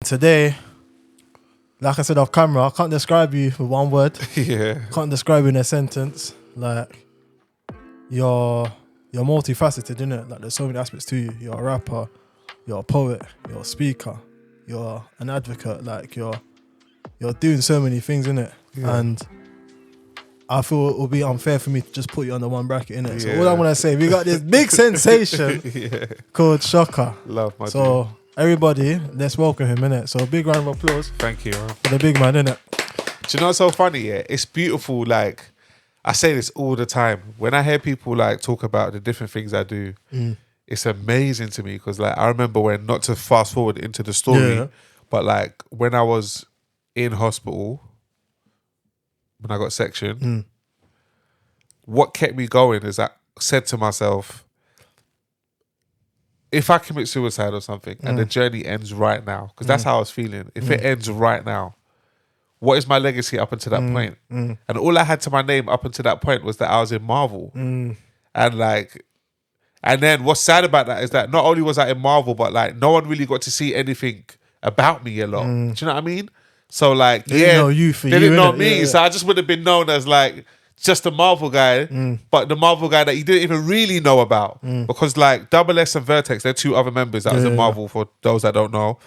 today, like I said off camera, I can't describe you with one word. Yeah. Can't describe you in a sentence. Like, you're multifaceted, innit? Like, there's so many aspects to you. You're a rapper, you're a poet, you're a speaker, you're an advocate. Like, you're doing so many things, innit? Yeah. And I feel it would be unfair for me to just put you under one bracket, innit? So Yeah. all I want to say, we got this big sensation called Shocka. Love my So dude. everybody, let's welcome him, innit? So a big round of applause Thank you, man. for the big man, innit? Do you know what's so funny? Yeah, it's beautiful. Like, I say this all the time. When I hear people like talk about the different things I do, it's amazing to me because, like, I remember when, not to fast forward into the story, but like when I was in hospital, when I got sectioned, what kept me going is I said to myself, if I commit suicide or something and the journey ends right now, because that's how I was feeling, if it ends right now, what is my legacy up until that point? And all I had to my name up until that point was that I was in Marvel. And like, and then what's sad about that is that not only was I in Marvel, but like no one really got to see anything about me a lot. Do you know what I mean? So like, They didn't know you for they you, didn't know innit? me. Yeah. So I just would have been known as like just a Marvel guy, but the Marvel guy that you didn't even really know about. Because like Double S and Vertex, they're two other members that was in Marvel, for those that don't know.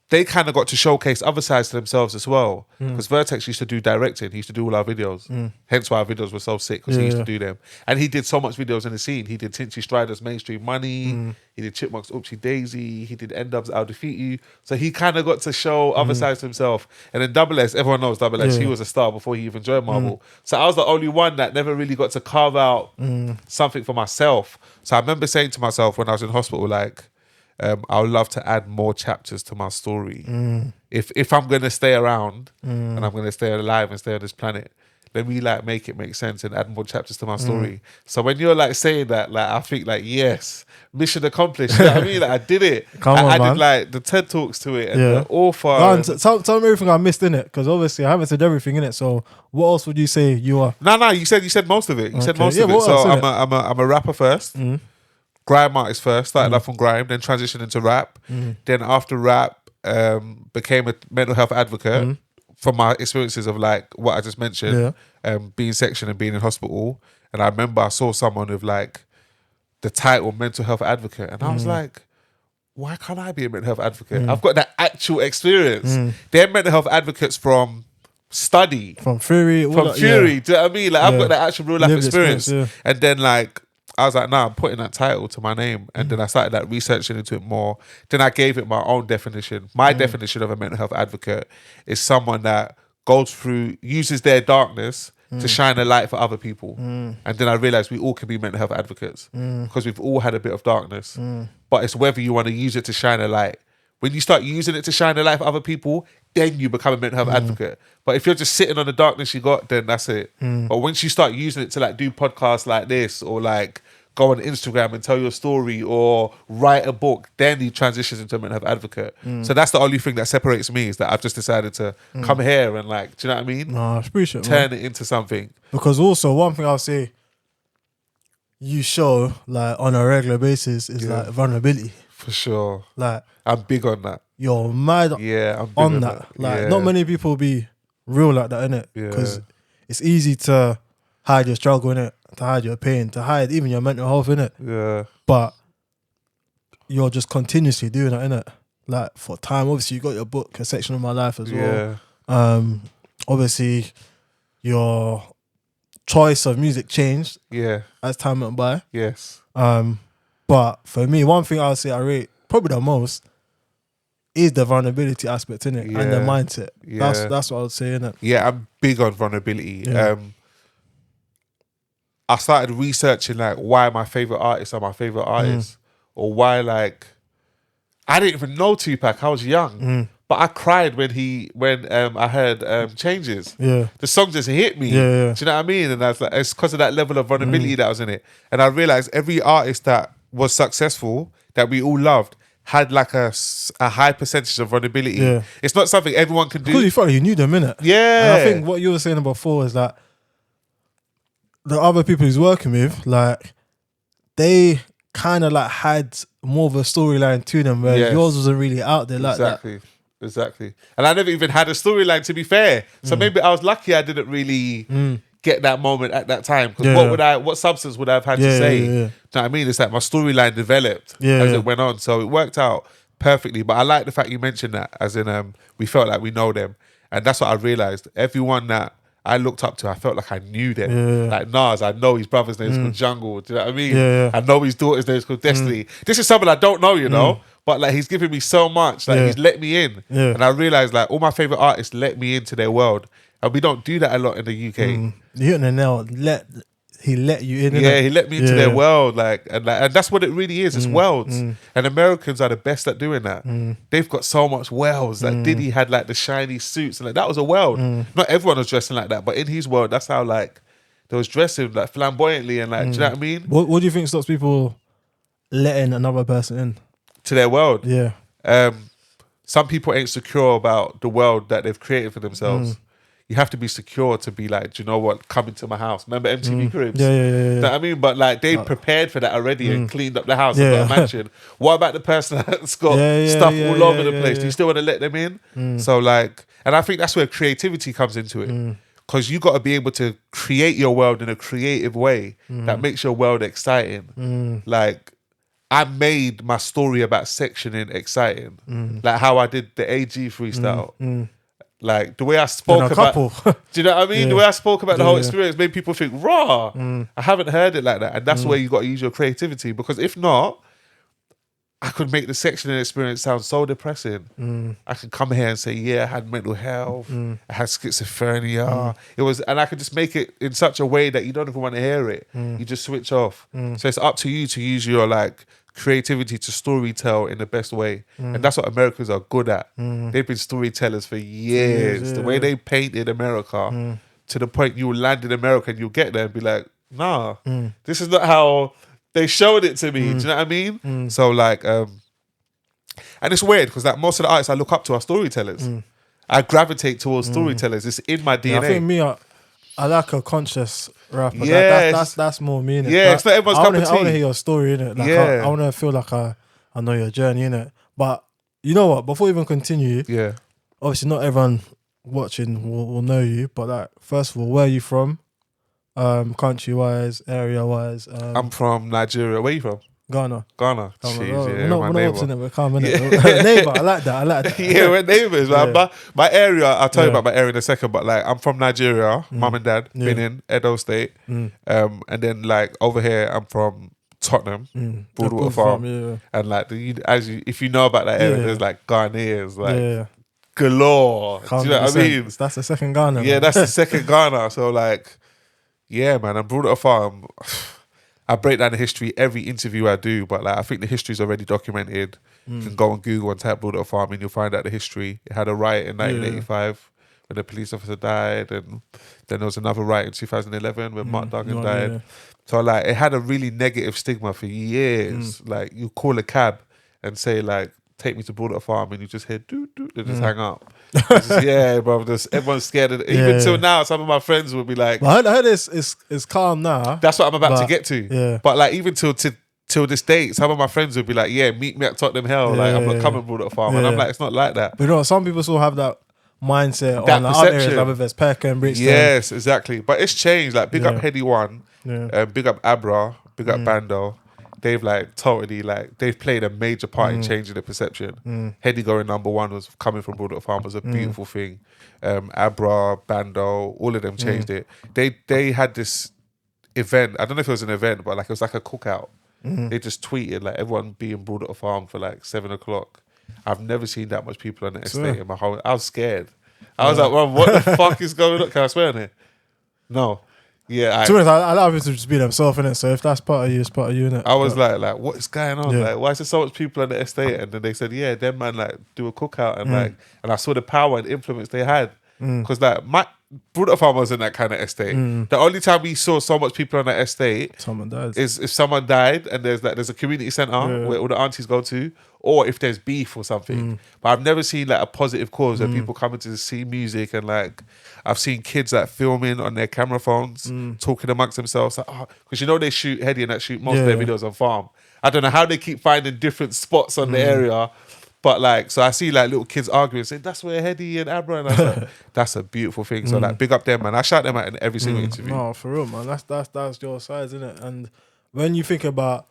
They kind of got to showcase other sides to themselves as well. Because Vertex used to do directing. He used to do all our videos. Hence why our videos were so sick, because he used to do them. And he did so much videos in the scene. He did Tinchy Strider's Mainstream Money. He did Chipmunk's Oopsie Daisy. He did N-Dub's I'll Defeat You. So he kind of got to show other sides to himself. And then Double S, everyone knows Double S. He was a star before he even joined Marvel. So I was the only one that never really got to carve out something for myself. So I remember saying to myself when I was in hospital, like, I would love to add more chapters to my story. If I'm gonna stay around and I'm gonna stay alive and stay on this planet, let me like make it make sense and add more chapters to my story. So when you're like saying that, like I think like yes, mission accomplished. You know what I mean? Like I did it. Come I on, added man. like the TED Talks to it and the author. Go on, tell me everything I missed in it, because obviously I haven't said everything in it. So what else would you say you are? No, you said most of it. You said Okay. most Yeah, of it. what So else, innit? I'm a rapper first. Grime artist first, started off on grime, then transitioned into rap. Then after rap, became a mental health advocate from my experiences of like what I just mentioned, being sectioned and being in hospital. And I remember I saw someone with like the title mental health advocate, and I was like, why can't I be a mental health advocate? I've got that actual experience. They're mental health advocates from study, From theory, all from that, theory. Do you know what I mean? Like I've got that actual real life Lived experience. experience, And then like I was like, nah, I'm putting that title to my name. And then I started like researching into it more. Then I gave it my own definition. My definition of a mental health advocate is someone that goes through, uses their darkness to shine a light for other people. And then I realized we all can be mental health advocates because we've all had a bit of darkness. But it's whether you want to use it to shine a light. When you start using it to shine a light for other people, then you become a mental health advocate. But if you're just sitting on the darkness you got, then that's it. But once you start using it to like do podcasts like this, or like go on Instagram and tell your story, or write a book, then he transitions into a mental health advocate. So that's the only thing that separates me, is that I've just decided to come here and like, do you know what I mean? Nah, I appreciate it, Turn man. it into something. Because also one thing I'll say you show like on a regular basis is like vulnerability. For sure. Like I'm big on that. you're mad Yeah, I'm big on that. Like Yeah. not many people be real like that, innit? Yeah. Because it's easy to hide your struggle, innit? To hide your pain, to hide even your mental health, innit? Yeah. But you're just continuously doing that, innit? Like for time, obviously you got your book, A Section of My Life as well. Yeah. Obviously your choice of music changed Yeah. as time went by. Yes. But for me, one thing I'll say I rate probably the most is the vulnerability aspect in it and the Yeah. mindset. Yeah. That's what I would say, innit? Yeah, I'm big on vulnerability. Yeah. I started researching like why my favorite artists are my favorite artists, or why like I didn't even know Tupac. I was young, but I cried when I heard Changes. Yeah. The song just hit me. Yeah. Do you know what I mean? And I was like, it's because of that level of vulnerability that was in it. And I realized every artist that was successful, that we all loved, had like a high percentage of vulnerability. Yeah. It's not something everyone can do. Because you felt like you knew them, innit? Yeah. And I think what you were saying before is that the other people he's working with, like, they kind of like had more of a storyline to them, where Yes. yours wasn't really out there like Exactly. that. Exactly. And I never even had a storyline, to be fair. So maybe I was lucky I didn't really get that moment at that time. Because what substance would I have had to say? Yeah. Do you know what I mean? It's like my storyline developed as it went on. So it worked out perfectly. But I like the fact you mentioned that, as in we felt like we know them. And that's what I realised. Everyone that I looked up to, I felt like I knew them. Yeah. Like Nas, I know his brother's name is called Jungle. Do you know what I mean? Yeah. I know his daughter's name is called Destiny. This is something I don't know, you know? But like he's giving me so much. Like he's let me in. Yeah. And I realised like all my favourite artists let me into their world. And we don't do that a lot in the UK. You hit the nail. He let you in. Yeah, he let me into their world. And that's what it really is. It's worlds. And Americans are the best at doing that. They've got so much worlds. Like Diddy had like the shiny suits and like that was a world. Not everyone was dressing like that, but in his world, that's how like they was dressing like flamboyantly and like, do you know what I mean? What do you think stops people letting another person in? To their world. Yeah. Some people ain't secure about the world that they've created for themselves. You have to be secure to be like, do you know what? Come into my house. Remember MTV Cribs? Yeah. You know what I mean? But like they prepared for that already and cleaned up the house and got a mansion. What about the person that's got stuff all over the place? Do you still want to let them in? So like, and I think that's where creativity comes into it. Because you got to be able to create your world in a creative way that makes your world exciting. Like, I made my story about sectioning exciting. Like how I did the AG freestyle. Like the way I spoke about, do you know what I mean? The way I spoke about the whole experience made people think, raw. I haven't heard it like that. And that's where you got to use your creativity. Because if not, I could make the sectioning experience sound so depressing. I could come here and say, yeah, I had mental health, I had schizophrenia. It was, and I could just make it in such a way that you don't even want to hear it. You just switch off. So it's up to you to use your like creativity to storytell in the best way. And that's what Americans are good at. They've been storytellers for years. The way they painted America to the point you will land in America and you'll get there and be like, nah, this is not how they showed it to me. Do you know what I mean? So like, and it's weird because like most of the artists I look up to are storytellers. I gravitate towards storytellers. It's in my DNA. I think me, I like a conscious rapper. Yes. That's more me, innit? Yeah, it's not everyone's cup of tea. I want to hear your story, innit? Like, I want to feel like I know your journey, innit? But you know what? Before we even continue, obviously not everyone watching will know you, but like, first of all, where are you from? Country-wise, area-wise? I'm from Nigeria. Where are you from? Ghana. Jeez, we're my not neighbour. alternate, we're calm, innit? Neighbour, I like that. Yeah, we're neighbours, man. My area, I'll tell you about my area in a second, but like I'm from Nigeria, mum and dad, been in Edo State. And then like over here, I'm from Tottenham, Broadwater Farm. And like, if you know about that area, there's like Ghanaians, like galore. Do you know what I mean? That's the second Ghana. Yeah, that's the second Ghana. So like, yeah, man, I'm Broadwater Farm. I break down the history every interview I do, but like I think the history is already documented. You can go on Google and type Broadwater Farm and you'll find out the history. It had a riot in 1985 when a police officer died, and then there was another riot in 2011 when Mark Duggan died. Yeah. So like it had a really negative stigma for years. Like you call a cab and say like, take me to Broadwater Farm, and you just hear doo doo, they just hang up. Yeah, bro. Everyone's scared of it. Even till now, some of my friends would be like, well, I heard it's calm now. That's what I'm about to get to. Yeah. But like even till this date, some of my friends would be like, yeah, meet me at Tottenham Hell. Like I'm not coming Broadwater Farm. And I'm like, it's not like that. But you know, some people still have that mindset that on like other areas, like if it's Peckham and Brixton. Yes, exactly. But it's changed. Like big up Heady One, big up Abra, big up Bando. They've like totally like they've played a major part in changing the perception. Heady going #1 was coming from Broadwater Farm was a beautiful thing. Abra, Bando, all of them changed it. They had this event. I don't know if it was an event, but like it was like a cookout. They just tweeted like everyone be in Broadwater Farm for like 7:00. I've never seen that much people on the estate in my whole. I was scared. I was like, well, what the fuck is going on? Can I swear on it? No. Yeah, to be honest, I love people to just be themselves, innit? So if that's part of you, it's part of you, innit? I was like, what is going on? Like, why is there so much people on the estate? And then they said, yeah, them man like do a cookout and like, and I saw the power and influence they had because like my Broadwater Farm was in that kind of estate. The only time we saw so much people on that estate, someone died, is if someone died and there's a community centre where all the aunties go to, or if there's beef or something. But I've never seen like a positive cause where people coming to see music and like. I've seen kids like filming on their camera phones, talking amongst themselves. Like, because you know they shoot Heady and that shoot most of their videos on farm. I don't know how they keep finding different spots on the area, But like, so I see like little kids arguing, saying that's where Hedy and Abra, and I was like, that's a beautiful thing. So like, big up them, man. I shout them out in every single interview. No, for real, man. That's your side, isn't it? And when you think about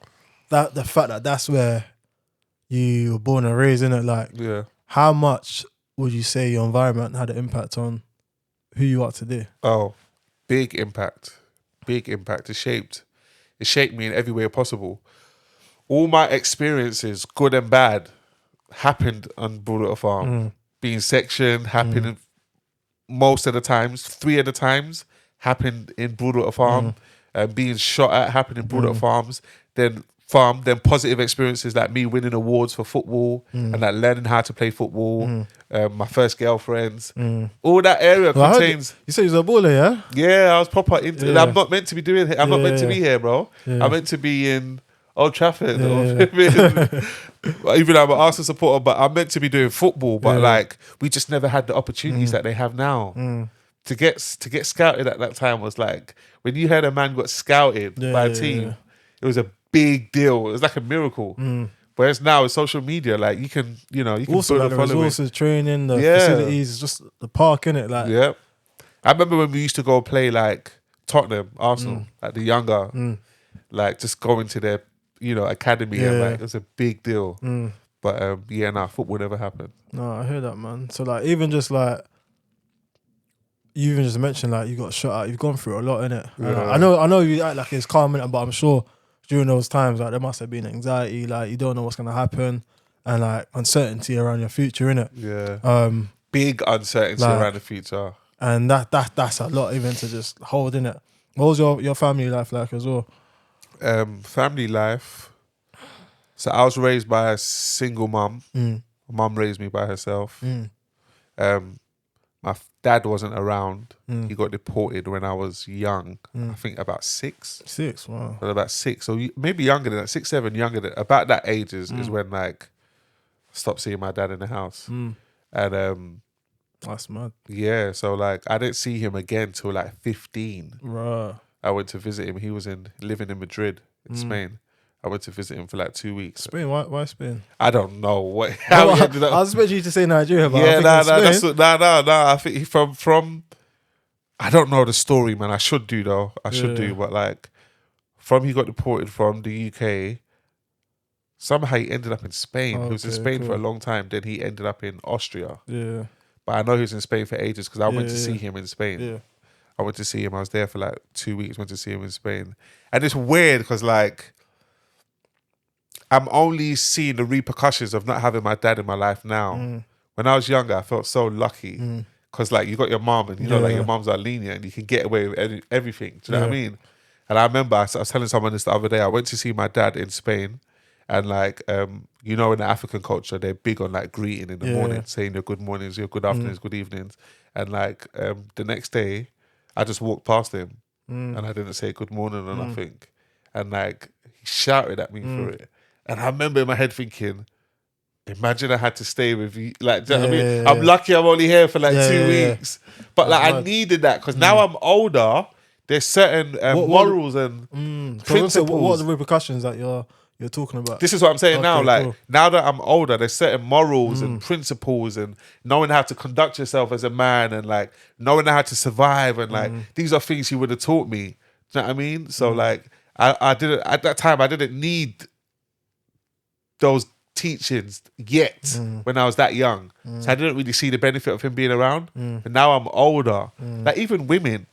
that, the fact that that's where you were born and raised, innit? Like, Yeah. how much would you say your environment had an impact on who you are today? Oh, big impact. Big impact. It shaped me in every way possible. All my experiences, good and bad, happened on Broadwater Farm. Being sectioned happened most of the times, 3 of the times happened in Broadwater Farm. Being shot at happened in Broadwater Farms. Then positive experiences like me winning awards for football and like learning how to play football. My first girlfriends. All that area contains. You said you was a baller, yeah? Yeah, I was proper into. Yeah. I'm not meant to be doing it. I'm not meant to be here, bro. Yeah. I'm meant to be in Old Trafford. Yeah. Even though I'm an Arsenal supporter, but I'm meant to be doing football. But like, we just never had the opportunities that they have now. To get scouted at that time was like, when you heard a man got scouted by a team, it was a big deal. It was like a miracle. Whereas now with social media, like you can Also, build like a the following. resources, training, the facilities, just the park, innit? Like, Yeah. I remember when we used to go play like Tottenham, Arsenal, like the younger, like just going to their, academy and like it was a big deal. But football never happened. No, I hear that, man. So like, even just like, you even just mentioned like you got shot at, you've gone through a lot, innit? And Yeah. I know you act like it's calm, innit? But I'm sure during those times, like there must have been anxiety, like you don't know what's gonna happen, and like uncertainty around your future, innit? Yeah. Big uncertainty like- around the future. And that's a lot even to just hold, innit? What was your family life like as well? Family life. So I was raised by a single mum. My mum raised me by herself. My dad wasn't around. He got deported when I was young. I think about 6. 6, wow. But about 6, or maybe younger than that, 6, 7, younger than about that age is when like I stopped seeing my dad in the house. And That's mad. yeah, so like I didn't see him again till like 15. Right. I went to visit him. He was living in Madrid, in Spain. I went to visit him for like 2 weeks. Spain, why Spain? I don't know how he ended up. I was expecting you to say Nigeria, but Yeah, Spain. I think he from. I don't know the story, man. I should do though. I should do, but like, he got deported from the UK. Somehow he ended up in Spain. He was in Spain for a long time. Then he ended up in Austria. Yeah. But I know he was in Spain for ages because I went to Yeah. see him in Spain. Yeah. I went to see him. I was there for like 2 weeks. Went to see him in Spain, and it's weird because like, I'm only seeing the repercussions of not having my dad in my life now. When I was younger, I felt so lucky because like you got your mom and like your moms are lenient and you can get away with everything. Do you know what I mean? And I remember I was telling someone this the other day. I went to see my dad in Spain, and like in the African culture, they're big on like greeting in the morning, saying your good mornings, your good afternoons, good evenings, and like the next day, I just walked past him and I didn't say good morning or nothing, and like he shouted at me for it. And I remember in my head thinking, imagine I had to stay with you. Like, do you know what I mean? I'm lucky I'm only here for like 2 weeks. But like, I needed that because now I'm older. There's certain morals and principles. What are the repercussions that you're talking about? This is what I'm saying now. Like, cool. now that I'm older, there's certain morals and principles and knowing how to conduct yourself as a man and like knowing how to survive. And like, these are things he would have taught me. Do you know what I mean? So like, I didn't, at that time, I didn't need those teachings yet when I was that young. So I didn't really see the benefit of him being around. But now I'm older. Like even women,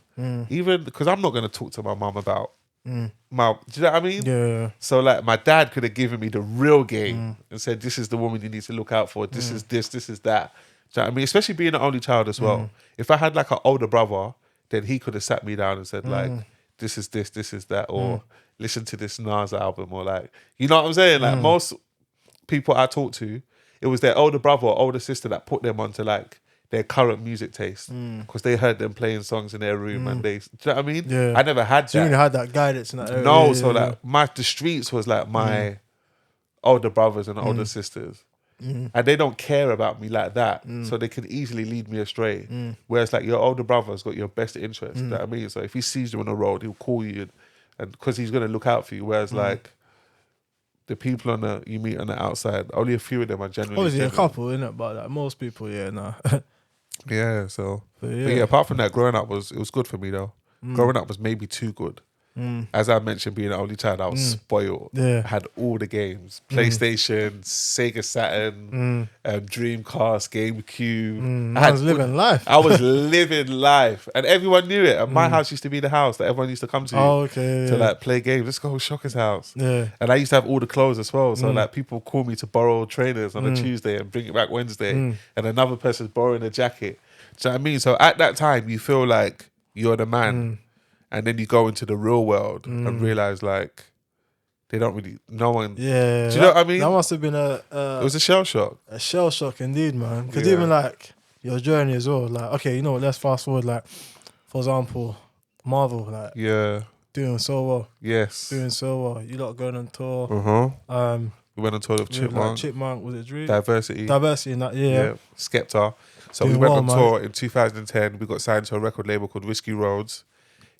even because I'm not going to talk to my mum about do you know what I mean? Yeah. So like my dad could have given me the real game and said, this is the woman you need to look out for. This is this is that. Do you know what I mean? Especially being an only child as well. If I had like an older brother, then he could have sat me down and said like, this is that, or listen to this Nas album, or like, you know what I'm saying? Like most people I talk to, it was their older brother or older sister that put them onto like their current music taste because they heard them playing songs in their room and they, do you know what I mean? Yeah. I never had So you that. really had that guidance in that area. No, Yeah, so yeah, like the streets was like my older brothers and older sisters. And they don't care about me like that. So they can easily lead me astray. Whereas like your older brother's got your best interest. You know what I mean? So if he sees you on the road, he'll call you and because he's gonna look out for you. Whereas like the people you meet on the outside, only a few of them are genuinely Obviously, a genuine. couple, innit? But like, most people, yeah, nah. Yeah, so. But But yeah, apart from that, growing up was good for me though. Growing up was maybe too good. As I mentioned, being an only child, I was spoiled. Yeah. I had all the games: PlayStation, Sega Saturn, Dreamcast, GameCube. I was living life. I was living life, and everyone knew it. And my house used to be the house that everyone used to come to Oh, okay. to Yeah. like play games. Let's go to Shocka's house. Yeah. And I used to have all the clothes as well. So like people call me to borrow trainers on a Tuesday and bring it back Wednesday, and another person's borrowing a jacket. Do you know what I mean? So at that time, you feel like you're the man. And then you go into the real world and realize like they don't really, no one. Yeah. Do you know what I mean? That must have been It was a shell shock. a shell shock indeed, man. Because Yeah. even like your journey as well, like, okay, you know what, let's fast forward, like, for example, Marvel, like, Yeah. doing so well. Yes. Doing so well. You lot going on tour. We went on tour with With, Chipmunk. like, Chipmunk, was it Dream? Diversity. Diversity in that, yeah. Skepta. So Doing we went well, on man. tour in 2010. We got signed to a record label called Risky Roads.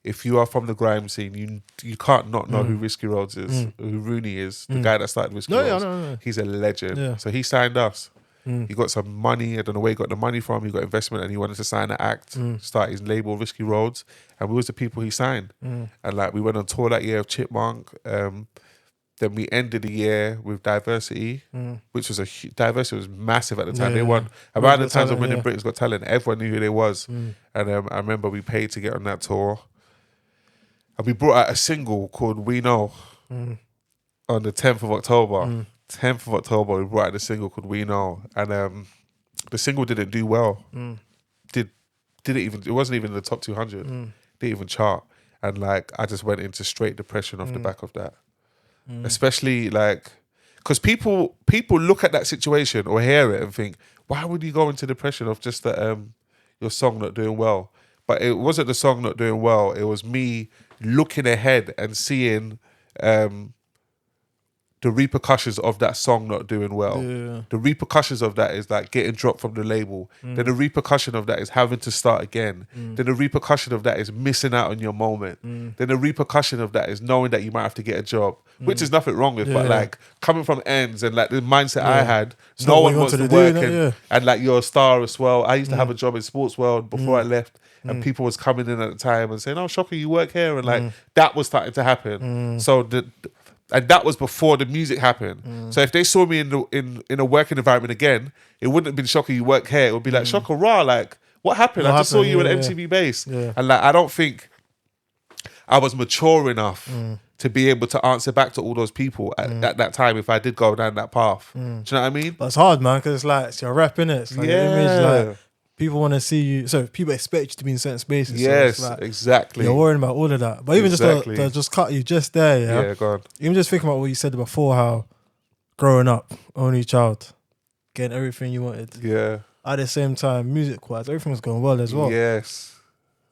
If you are from the grime scene, you can't not know who Risky Roads is, who Rooney is, the guy that started Risky No, yeah, Roads. no. He's a legend. Yeah. So he signed us. He got some money. I don't know where he got the money from. He got investment and he wanted to sign an act, start his label, Risky Roads. And we was the people he signed. And like we went on tour that year of Chipmunk. Then we ended the year with Diversity, which was Diversity was massive at the time. Yeah, They won yeah. around the Got times of Talent, winning yeah. Britain's Got Talent. Everyone knew who they was. And I remember we paid to get on that tour. And we brought out a single called We Know on the 10th of October. 10th of October, we brought out a single called We Know. And the single didn't do well. It wasn't even in the top 200. Didn't even chart. And like, I just went into straight depression off the back of that. Especially like, because people look at that situation or hear it and think, why would you go into depression of just that your song not doing well? But it wasn't the song not doing well. It was me looking ahead and seeing the repercussions of that song not doing well. Yeah. The repercussions of that is like getting dropped from the label. Then the repercussion of that is having to start again. Then the repercussion of that is missing out on your moment. Then the repercussion of that is knowing that you might have to get a job, which is nothing wrong with, but Yeah. like coming from ends and like the mindset I had, It's no not what one you wants to wanted to work do, and, innit? and like you're a star as well. I used to have a job in sports world before I left. And people was coming in at the time and saying, "Oh, Shocka, you work here," and like that was starting to happen. So and that was before the music happened. So if they saw me in a working environment again, it wouldn't have been Shocka, you work here. It would be like, Shocka, raw, like what happened? What I just saw happened? you Yeah, at MTV Base, Yeah. and like I don't think I was mature enough to be able to answer back to all those people at that time if I did go down that path. Do you know what I mean? But it's hard, man, because it's like, it's your rap, innit? It's like your image, like, people want to see you. So people expect you to be in certain spaces. Yes, so it's like, exactly. you're worrying about all of that. But even Exactly. just to just cut you just there, Yeah, go on. Even just thinking about what you said before, how growing up, only child, getting everything you wanted. Yeah. At the same time, music-wise, everything was going well as well. Yes.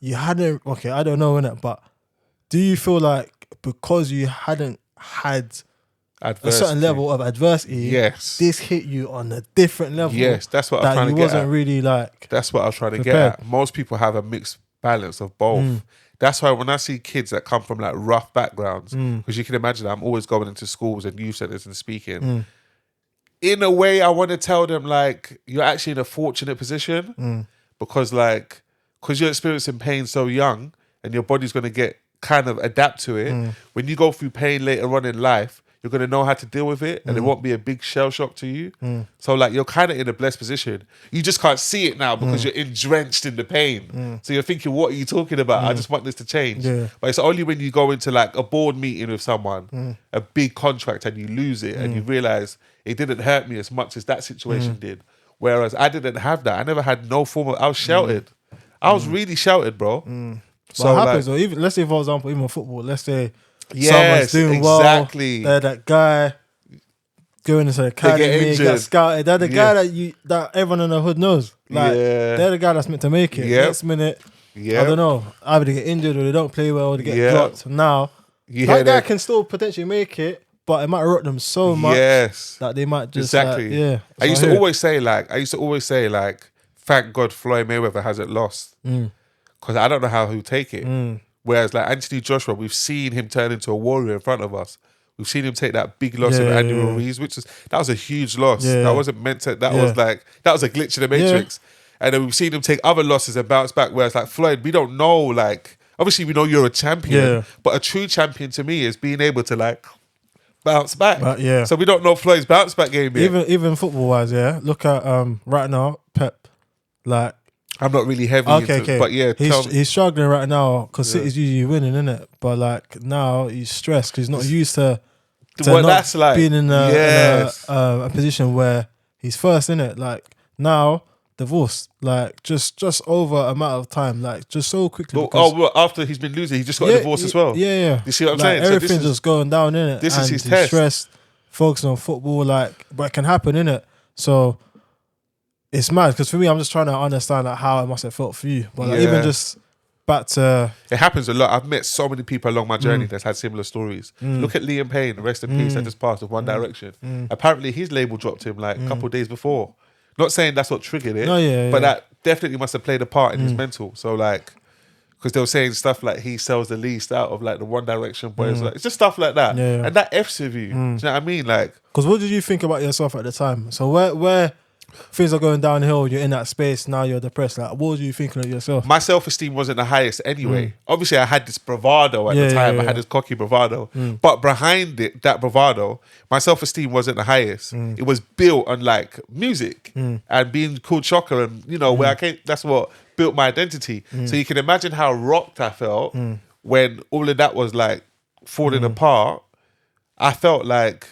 You hadn't, okay, I don't know, innit? But do you feel like because you hadn't had Adversity. a certain level of adversity, Yes. this hit you on a different level? Yes, that's what I'm that trying you to get wasn't at. really like. That's what I was trying to prepared. get at. Most people have a mixed balance of both. That's why when I see kids that come from like rough backgrounds, because you can imagine I'm always going into schools and youth centers and speaking. In a way, I want to tell them like you're actually in a fortunate position because you're experiencing pain so young and your body's going to get kind of adapt to it. When you go through pain later on in life, you're going to know how to deal with it and it won't be a big shell shock to you. So like you're kind of in a blessed position. You just can't see it now because you're drenched in the pain. So you're thinking, what are you talking about? I just want this to change. Yeah. But it's only when you go into like a board meeting with someone, a big contract, and you lose it and you realize it didn't hurt me as much as that situation did. Whereas I didn't have that. I never had no form of, I was sheltered. I was really sheltered, bro. So what happens though? Even let's say, for example, even football, let's say Yes, someone's doing exactly. well, they're that guy going into the academy, injured. got scouted. They're the Yeah. guy that everyone in the hood knows. Like they're the guy that's meant to make it. Yep. Next minute, Yep. I don't know, either they get injured or they don't play well or they get Yep. dropped. Now You that hear guy that? can still potentially make it, but it might rot them so much Yes. that they might just Exactly. I used to always say like, thank God Floyd Mayweather hasn't lost. Because I don't know how he'll take it. Whereas like Anthony Joshua, we've seen him turn into a warrior in front of us. We've seen him take that big loss of Andy Ruiz, that was a huge loss. Yeah. That wasn't meant to. That was like that was a glitch in the matrix. And then we've seen him take other losses and bounce back. Whereas like Floyd, we don't know. Like obviously we know you're a champion, but a true champion to me is being able to like bounce back. So we don't know Floyd's bounce back game yet. Even football wise, look at right now Pep. Like I'm not really heavy into, but he's struggling right now because City's usually winning, innit? But like now he's stressed because he's not used to well, that's like being in a position where he's first, innit? Like now divorced, like just over a matter of time, like just so quickly. Well, after he's been losing, he just got a divorce as well. Yeah. You see what I'm like, saying? Everything's just going down, innit? This is his he's test. Stressed, focusing on football, like, but it can happen, innit? So it's mad because for me, I'm just trying to understand like how it must have felt for you. But like, even just back to it happens a lot. I've met so many people along my journey that's had similar stories. Look at Liam Payne, rest in peace, that just passed with One Direction. Apparently, his label dropped him like a couple of days before. Not saying that's what triggered it, but that definitely must have played a part in his mental. So like, because they were saying stuff like he sells the least out of like the One Direction boys. Like, it's just stuff like that, and that F's with you. Do you know what I mean? Like, because what did you think about yourself at the time? So where things are going downhill, you're in that space, now you're depressed. Like, what were you thinking of yourself? My self-esteem wasn't the highest anyway. Obviously, I had this bravado at the time. I had this cocky bravado. But behind it, that bravado, my self-esteem wasn't the highest. It was built on like music and being called Shocka and, you know, where I came, that's what built my identity. So you can imagine how rocked I felt when all of that was like falling apart. I felt like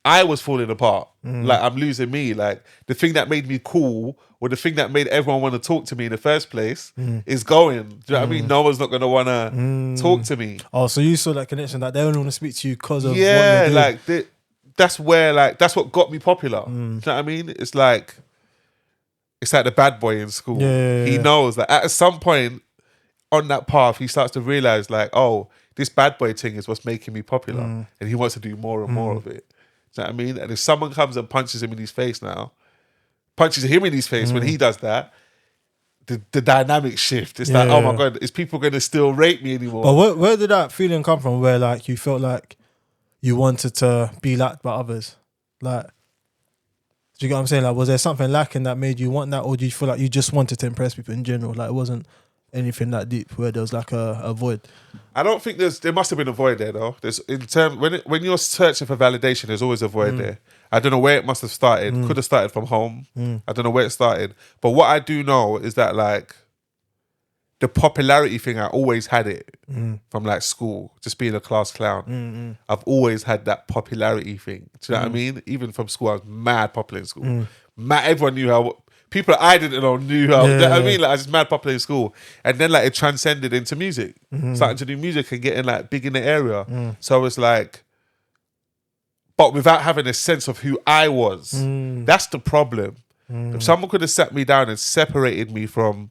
I was falling apart. Like I'm losing me. Like the thing that made me cool or the thing that made everyone want to talk to me in the first place is going. Do you know what I mean? No one's not going to want to talk to me. Oh, so you saw that connection that they only want to speak to you because of what you're doing. Like that's where like that's what got me popular. Do you know what I mean? It's like the bad boy in school. He knows that at some point on that path, he starts to realize like, oh, this bad boy thing is what's making me popular, and he wants to do more and more of it. Do you know what I mean? And if someone comes and punches him in his face when he does that, the dynamic shift. It's like, oh my God, is people going to still rate me anymore? But where did that feeling come from where like you felt like you wanted to be liked by others? Like, do you get what I'm saying? Like, was there something lacking that made you want that, or do you feel like you just wanted to impress people in general? Like, it wasn't anything that deep where there was like a void. I don't think there must have been a void there though. There's when you're searching for validation, there's always a void there. I don't know where it must have started. Could have started from home. I don't know where it started. But what I do know is that like the popularity thing, I always had it from like school, just being a class clown. I've always had that popularity thing. Do you know what I mean? Even from school, I was mad popular in school. Everyone knew how. People I didn't know knew how. You know what I mean? Like I was just mad popular in school, and then like it transcended into music. Starting to do music and getting like big in the area. So it's like, but without having a sense of who I was. That's the problem. If someone could have sat me down and separated me from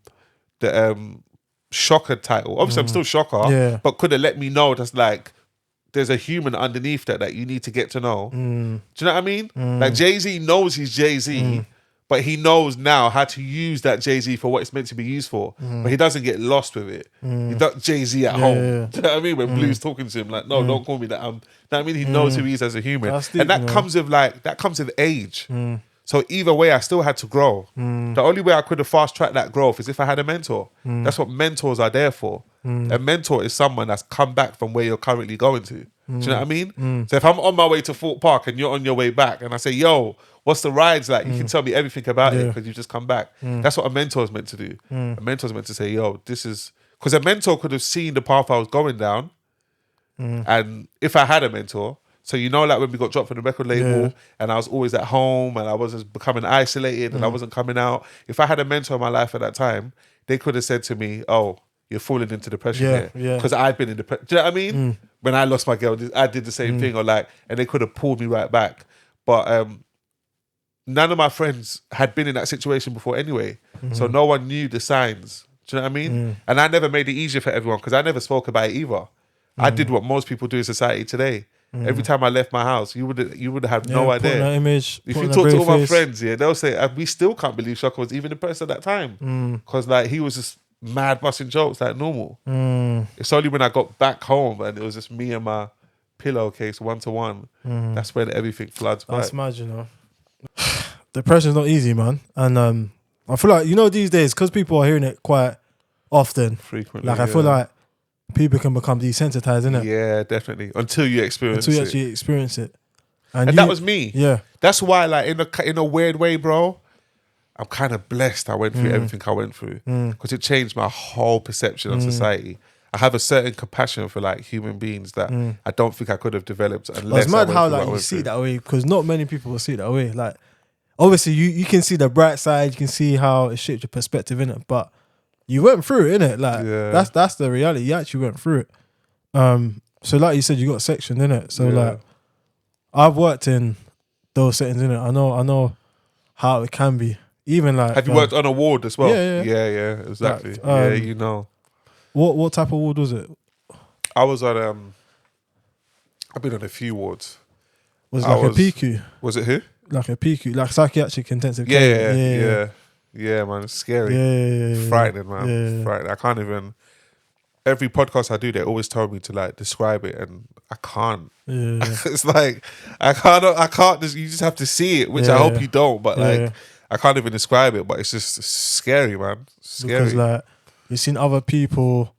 the Shocka title, obviously I'm still Shocka, but could have let me know that's like there's a human underneath that you need to get to know. Do you know what I mean? Like Jay-Z knows he's Jay-Z. But he knows now how to use that Jay-Z for what it's meant to be used for. But he doesn't get lost with it. He's not Jay-Z at home. Do you know what I mean? When Blue's talking to him, like, no, don't call me that. You know what I mean? He knows who he is as a human. And that comes with age. So either way, I still had to grow. The only way I could have fast-tracked that growth is if I had a mentor. That's what mentors are there for. A mentor is someone that's come back from where you're currently going to. Do you know what I mean? So if I'm on my way to Fort Park and you're on your way back and I say, yo, what's the rides like? You can tell me everything about it because you've just come back. That's what a mentor is meant to do. A mentor is meant to say, yo, this is... Because a mentor could have seen the path I was going down. And if I had a mentor... So you know, like when we got dropped from the record label and I was always at home and I was just becoming isolated and I wasn't coming out. If I had a mentor in my life at that time, they could have said to me, oh, you're falling into depression here. Because I've been in depression. Do you know what I mean? When I lost my girl, I did the same thing, or like, and they could have pulled me right back. But none of my friends had been in that situation before anyway. So no one knew the signs. Do you know what I mean? And I never made it easier for everyone because I never spoke about it either. I did what most people do in society today. Every time I left my house, you would have no idea. That image, if you talk to all my friends, they'll say we still can't believe Shocka was even a person at that time because like he was just mad busting jokes like normal. It's only when I got back home and it was just me and my pillowcase 1-to-1, that's when everything floods back. That's mad, you know. Depression's not easy, man. And I feel like, these days, because people are hearing it quite often, Frequently. like I feel like people can become desensitized, innit? Yeah, definitely. Until you actually experience it. And that was me. Yeah. That's why, like, in a weird way, bro, I'm kind of blessed I went through everything I went through. Because it changed my whole perception of society. I have a certain compassion for, like, human beings that I don't think I could have developed unless it's mad I how, went through what I like, you went see through. it that way, because not many people will see it that way. Like, obviously, you can see the bright side, you can see how it shaped your perspective, innit? But you went through it, innit? Like, that's the reality. You actually went through it. So, like you said, you got sectioned, innit? So, like, I've worked in those settings, innit? I know how it can be. Even like, Have you worked on a ward as well? Yeah. Exactly. Like, Yeah, you know. What type of ward was it? I was on. I've been on a few wards. Was it like a PQ? Was it who? Like a PQ, like psychiatric intensive care. Yeah, man. It's scary. Yeah. Frightening, man. Yeah. Frightening. I can't even. Every podcast I do, they always tell me to like describe it, and I can't. Yeah. It's like I can't. You just have to see it, which I hope you don't. But like, I can't even describe it. But it's just scary, man. Scary. Because like you've seen other people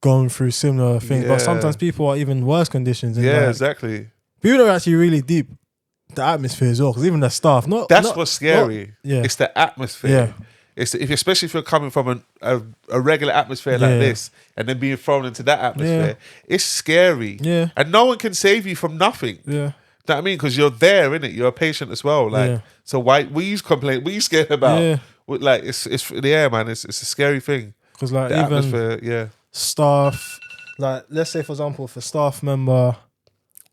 going through similar things, but sometimes people are even worse conditions. And like, exactly. People are actually really deep the atmosphere as well. Because even the staff, that's what's scary. Yeah, it's the atmosphere. Yeah. It's especially if you're coming from a regular atmosphere like this and then being thrown into that atmosphere, it's scary. Yeah. And no one can save you from nothing. Yeah. You know what I mean? Because you're there, innit? You're a patient as well. Like, so why? What you complain? What you scared about? Yeah. Like, it's the air, man. It's a scary thing. Because like the even atmosphere, staff, like let's say for example, if a staff member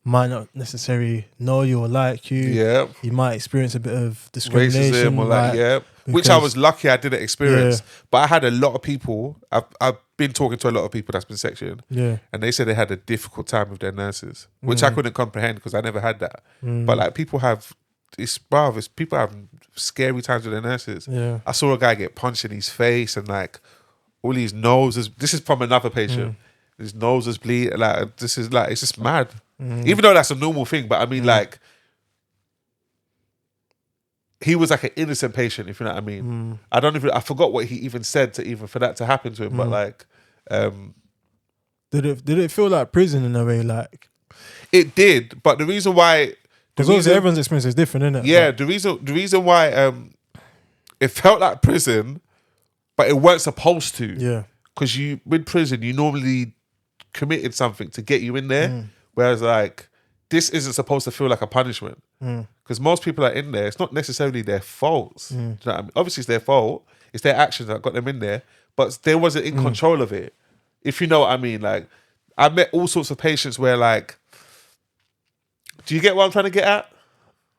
might not necessarily know you or like you, you might experience a bit of discrimination, racism, or which I was lucky I didn't experience. But I had a lot of people. I've been talking to a lot of people that's been sectioned, and they said they had a difficult time with their nurses, which I couldn't comprehend because I never had that. But like people have, people have scary times with their nurses. Yeah. I saw a guy get punched in his face and like all his noses. This is from another patient. His nose is bleeding. Like this is like it's just mad. Even though that's a normal thing, but I mean like. He was like an innocent patient, if you know what I mean. I forgot what he even said to even for that to happen to him. But like, did it feel like prison in a way? Like it did, but the reason why, because obviously everyone's experience is different, isn't it? Yeah, the reason why it felt like prison, but it weren't supposed to. Yeah, because with prison you normally committed something to get you in there, whereas like this isn't supposed to feel like a punishment. Because most people are in there, it's not necessarily their faults. Do you know what I mean? Obviously, it's their fault. It's their actions that got them in there, but they wasn't in control of it. If you know what I mean, like I met all sorts of patients where, like, do you get what I'm trying to get at?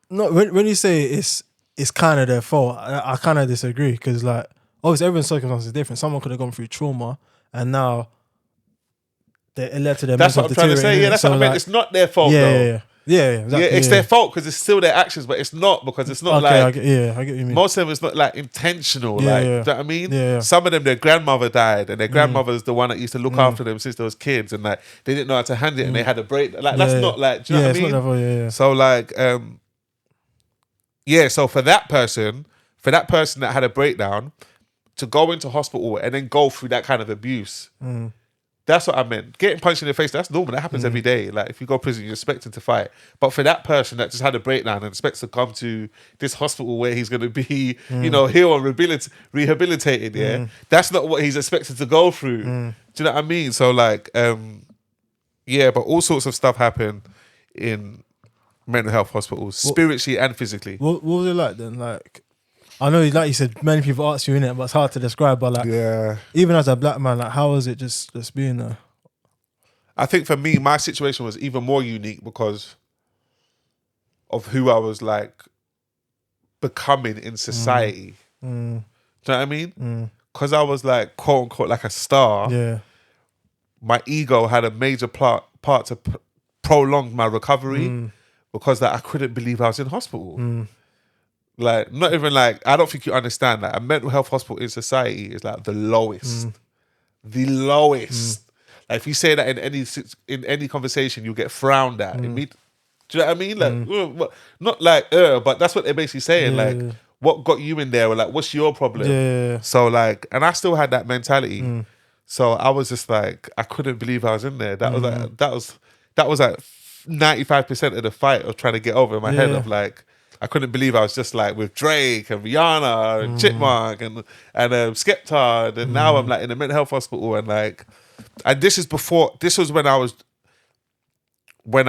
No, when you say it's kind of their fault, I kind of disagree because like obviously everyone's circumstances is different. Someone could have gone through trauma and now it led to their. That's what I'm trying to say. Yeah, that's what I meant. It's not their fault though. Exactly. It's their fault because it's still their actions, but it's not because it's not I get what you mean. Most of them, it's not like intentional. Do you know what I mean? Yeah. Some of them, their grandmother died, and their grandmother's the one that used to look after them since they was kids, and like they didn't know how to handle it, and they had a break. Like that's not like. Do you know what I mean? Not level, So like, So for that person that had a breakdown, to go into hospital and then go through that kind of abuse. That's what I meant. Getting punched in the face, that's normal. That happens every day. Like, if you go to prison, you're expecting to fight. But for that person that just had a breakdown and expects to come to this hospital where he's going to be, healed and rehabilitated, that's not what he's expected to go through. Do you know what I mean? So, like, but all sorts of stuff happen in mental health hospitals, spiritually and physically. What was it like then? Like, I know, like you said, many people ask you in it, but it's hard to describe. But like, even as a black man, like, how was it just being there? I think for me, my situation was even more unique because of who I was like becoming in society. Do you know what I mean? Because I was like, quote unquote, like a star. Yeah. My ego had a major part to prolong my recovery because like, I couldn't believe I was in hospital. Like, not even like, I don't think you understand that a mental health hospital in society is like the lowest. The lowest. Like, if you say that in any conversation, you'll get frowned at. Do you know what I mean? Like, not like, but that's what they're basically saying. Like, what got you in there? Or like, what's your problem? Yeah. So like, and I still had that mentality. So I was just like, I couldn't believe I was in there. That was like 95% of the fight of trying to get over in my head of like, I couldn't believe I was just like with Drake and Rihanna and Chipmunk and Skepta, and now I'm like in a mental health hospital, and like, and this was when I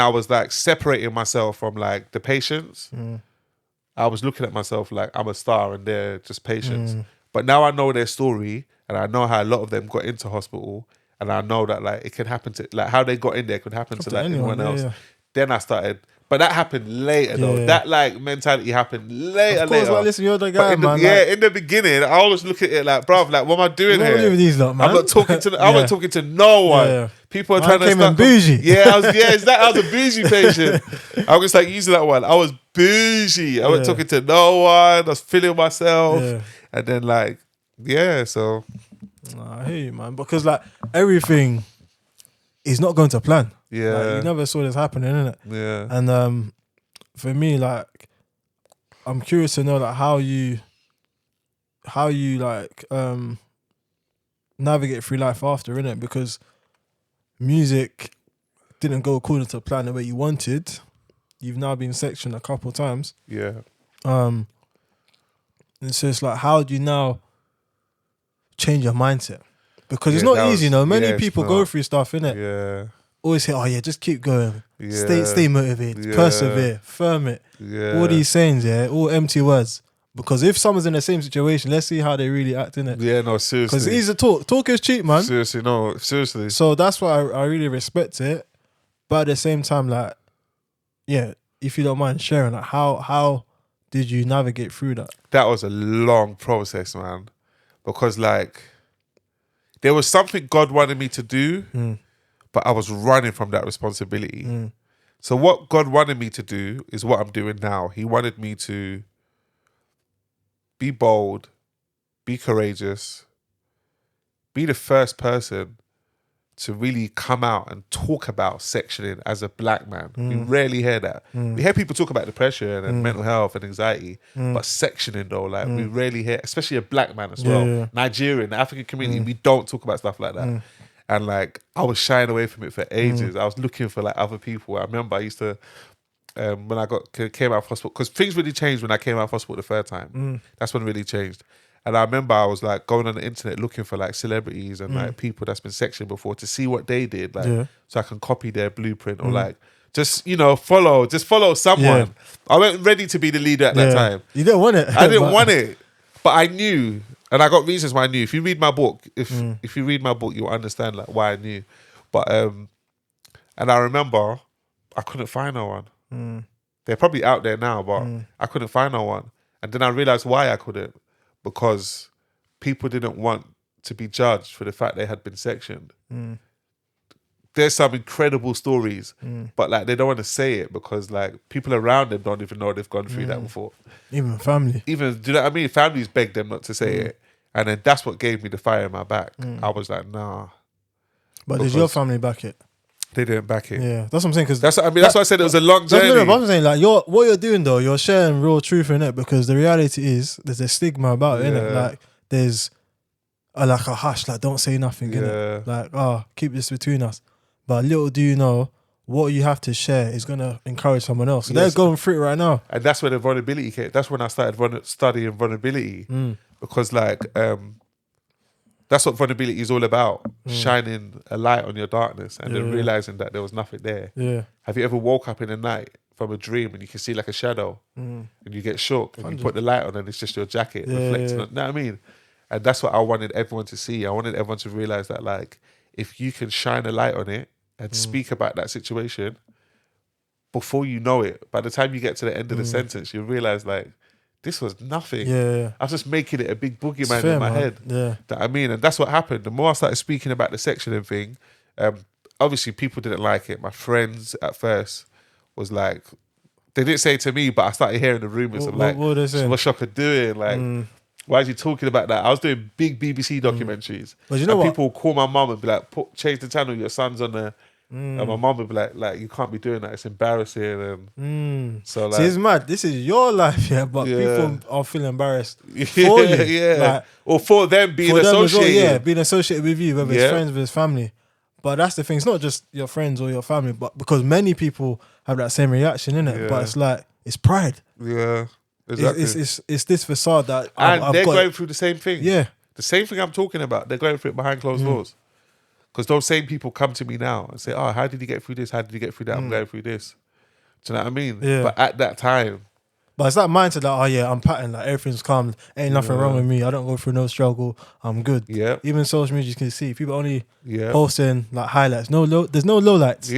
was like separating myself from like the patients. I was looking at myself like I'm a star and they're just patients. But now I know their story, and I know how a lot of them got into hospital, and I know that like it can happen to, like, how they got in there could happen to like anyone else. Then I started, but that happened later though. That like mentality happened later. Of course, like, listen, you're the guy, man. In the beginning, I always look at it like, bruv, like, what am I doing here? Doing these lot, man? I'm not talking to. I'm not talking to no one. People are trying to start. Bougie. I was a bougie patient. I was like using that one. I was bougie. I wasn't talking to no one. I was feeling myself, and then like, so. Nah, I hear you, man. Because like everything is not going to plan. Yeah, like, you never saw this happening, innit? Yeah. And for me, like, I'm curious to know like how you like navigate through life after, innit? Because music didn't go according to plan the way you wanted. You've now been sectioned a couple of times. Yeah. And so it's like, how do you now change your mindset? Because it's not easy, you know. Many people go through stuff, innit? Yeah. Always say, oh yeah, just keep going. Stay motivated. Persevere. Firm it. All these sayings, all empty words. Because if someone's in the same situation, let's see how they really act, innit? Yeah, no, seriously. Because it's easy to talk. Talk is cheap, man. Seriously, no, seriously. So that's why I really respect it. But at the same time, like, if you don't mind sharing, like, how did you navigate through that? That was a long process, man. Because like, there was something God wanted me to do, but I was running from that responsibility. So what God wanted me to do is what I'm doing now. He wanted me to be bold, be courageous, be the first person to really come out and talk about sectioning as a black man. We rarely hear that. We hear people talk about depression and mental health and anxiety, but sectioning though, like we rarely hear, especially a black man as well. Nigerian, the African community, we don't talk about stuff like that. And like, I was shying away from it for ages. I was looking for like other people. I remember I used to, when I came out of hospital, because things really changed when I came out of hospital the third time. That's when it really changed. And I remember I was like going on the internet looking for like celebrities and like people that's been sectioned before to see what they did, like so I can copy their blueprint or like just, you know, follow someone. I wasn't ready to be the leader at that time. You didn't want it. I didn't want it, but I knew, and I got reasons why I knew. If you read my book, if you read my book, you'll understand like why I knew. But and I remember I couldn't find no one. They're probably out there now, but I couldn't find no one. And then I realized why I couldn't. Because people didn't want to be judged for the fact they had been sectioned. There's some incredible stories, but like they don't want to say it because like people around them don't even know they've gone through that before. Even family. Do you know what I mean? Families beg them not to say it. And then that's what gave me the fire in my back. I was like, nah. But did your family back it? They didn't back it. Yeah, that's what I'm saying. Cause that's why I said it was a long journey. No, but I'm saying like what you're doing though, you're sharing real truth in it, because the reality is there's a stigma about it, innit? Like there's like a hush, like don't say nothing, innit? Like keep this between us. But little do you know, what you have to share is gonna encourage someone else. So they're going through it right now, and that's where the vulnerability came. That's when I started studying vulnerability, because like that's what vulnerability is all about. Shining a light on your darkness and then realizing that there was nothing there. Have you ever woke up in the night from a dream and you can see like a shadow and you get shook and you put the light on and it's just your jacket reflecting on, you know what I mean? And that's what I wanted everyone to see. I wanted everyone to realize that like, if you can shine a light on it and speak about that situation, before you know it, by the time you get to the end of the sentence, you realize like, this was nothing. I was just making it a big boogeyman in my head. That I mean, and that's what happened. The more I started speaking about the sectioning thing, obviously people didn't like it. My friends at first was like, they didn't say it to me, but I started hearing the rumors of like, what what's Shocka doing? Like, Why is he talking about that? I was doing big BBC documentaries. But you know what? People would call my mum and be like, change the channel, your son's on there. And my mum would be like, you can't be doing that. It's embarrassing. And so like, see, it's mad. This is your life, yeah, but people are feeling embarrassed for you. Yeah. Like, or for them being for them as associated. well, yeah, being associated with you, whether it's friends, whether it's family. But that's the thing. It's not just your friends or your family, but because many people have that same reaction, innit? Yeah. But it's like, it's pride. Yeah, exactly. It's this facade that I've they're going through the same thing. Yeah. The same thing I'm talking about. They're going through it behind closed doors. Because those same people come to me now and say, oh, how did you get through this? How did you get through that? I'm going through this. Do you know what I mean? Yeah. But at that time... But it's that mindset that, oh yeah, I'm patting, like everything's calm. Ain't nothing wrong with me. I don't go through no struggle. I'm good. Yeah. Even social media, you can see people only posting like highlights. There's no lowlights.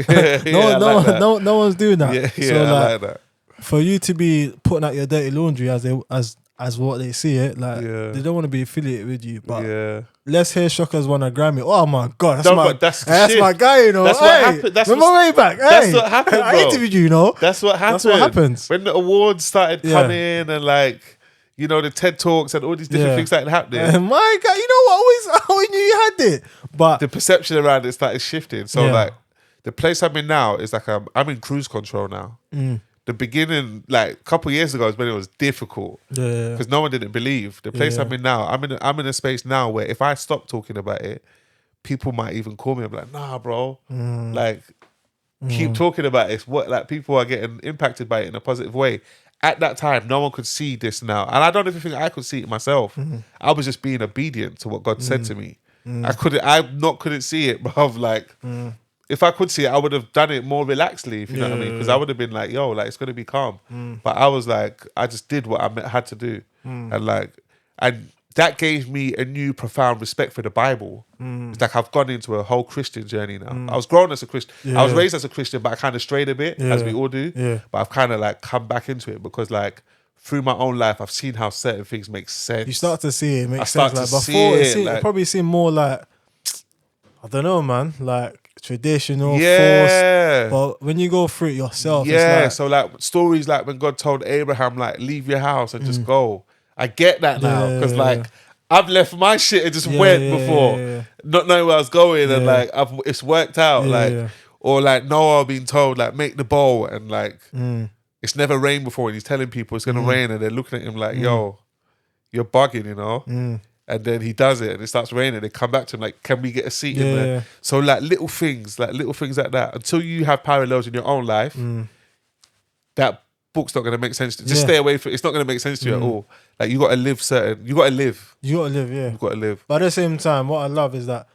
No one's doing that. Yeah, so I like that. For you to be putting out your dirty laundry as what they see it, like they don't want to be affiliated with you. But let's hear Shocka's won a Grammy. Oh my god, that's my guy, you know. That's what happened. That's remember way back. That's what happened, bro. I interviewed you, you know. That's what happened. That's what happens when the awards started coming and like, you know, the TED Talks and all these different things started happening. My God, you know what? I always knew you had it, but the perception around it started shifting. So like, the place I'm in now is like I'm in cruise control now. The beginning, like a couple of years ago, is when it was difficult because no one didn't believe. The place I'm in now, I'm in a space now where if I stop talking about it, people might even call me and be like, nah, bro, like keep talking about it. What, like, people are getting impacted by it in a positive way. At that time, no one could see this now, and I don't even think I could see it myself. I was just being obedient to what God said to me. I couldn't see it, bruv. Like, if I could see it, I would have done it more relaxedly, if you know what I mean. Because I would have been like, yo, like, it's gonna be calm. But I was like, I just did what I had to do, and that gave me a new profound respect for the Bible. It's like I've gone into a whole Christian journey now. I was grown as a Christian. I was raised as a Christian, but I kind of strayed a bit, as we all do. But I've kind of like come back into it because like through my own life, I've seen how certain things make sense. You start to see it. It makes I sense. start Like to before, see it probably seemed more like, I don't know, man, like traditional, Yeah. forced. But when you go through it yourself, Yeah, it's so like stories like when God told Abraham, like, leave your house and just go. I get that now because like I've left my shit and just went before, not knowing where I was going, and like it's worked out. Or like Noah being told like make the bowl and like it's never rained before, and he's telling people it's gonna rain, and they're looking at him like, yo, you're bugging, you know. And then he does it and it starts raining. They come back to him like, can we get a seat in there? So like little things like that. Until you have parallels in your own life, that book's not going to make sense to you. Just stay away from it. It's not going to make sense to you at all. Like, you got to live You got to live. yeah. You got to live. But at the same time, what I love is that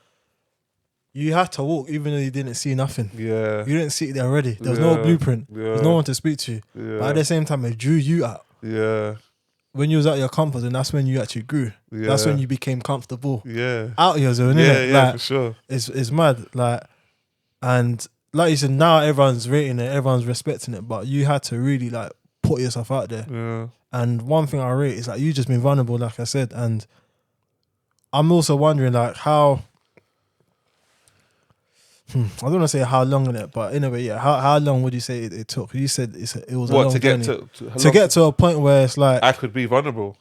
you had to walk even though you didn't see nothing. Yeah. You didn't see it there already. There was no blueprint. There's no one to speak to. But at the same time, it drew you out. Yeah. When you was out your comfort zone, that's when you actually grew. That's when you became comfortable. Yeah. Out of your zone, innit? Yeah, like, for sure. It's mad. Like, and like you said, now everyone's rating it, everyone's respecting it, but you had to really like put yourself out there. Yeah. And one thing I rate is like you just been vulnerable, like I said. And I'm also wondering like how I don't want to say how long in it, but in a way, yeah. How long would you say it took? You said it was a long journey. To get to a point where it's like I could be vulnerable.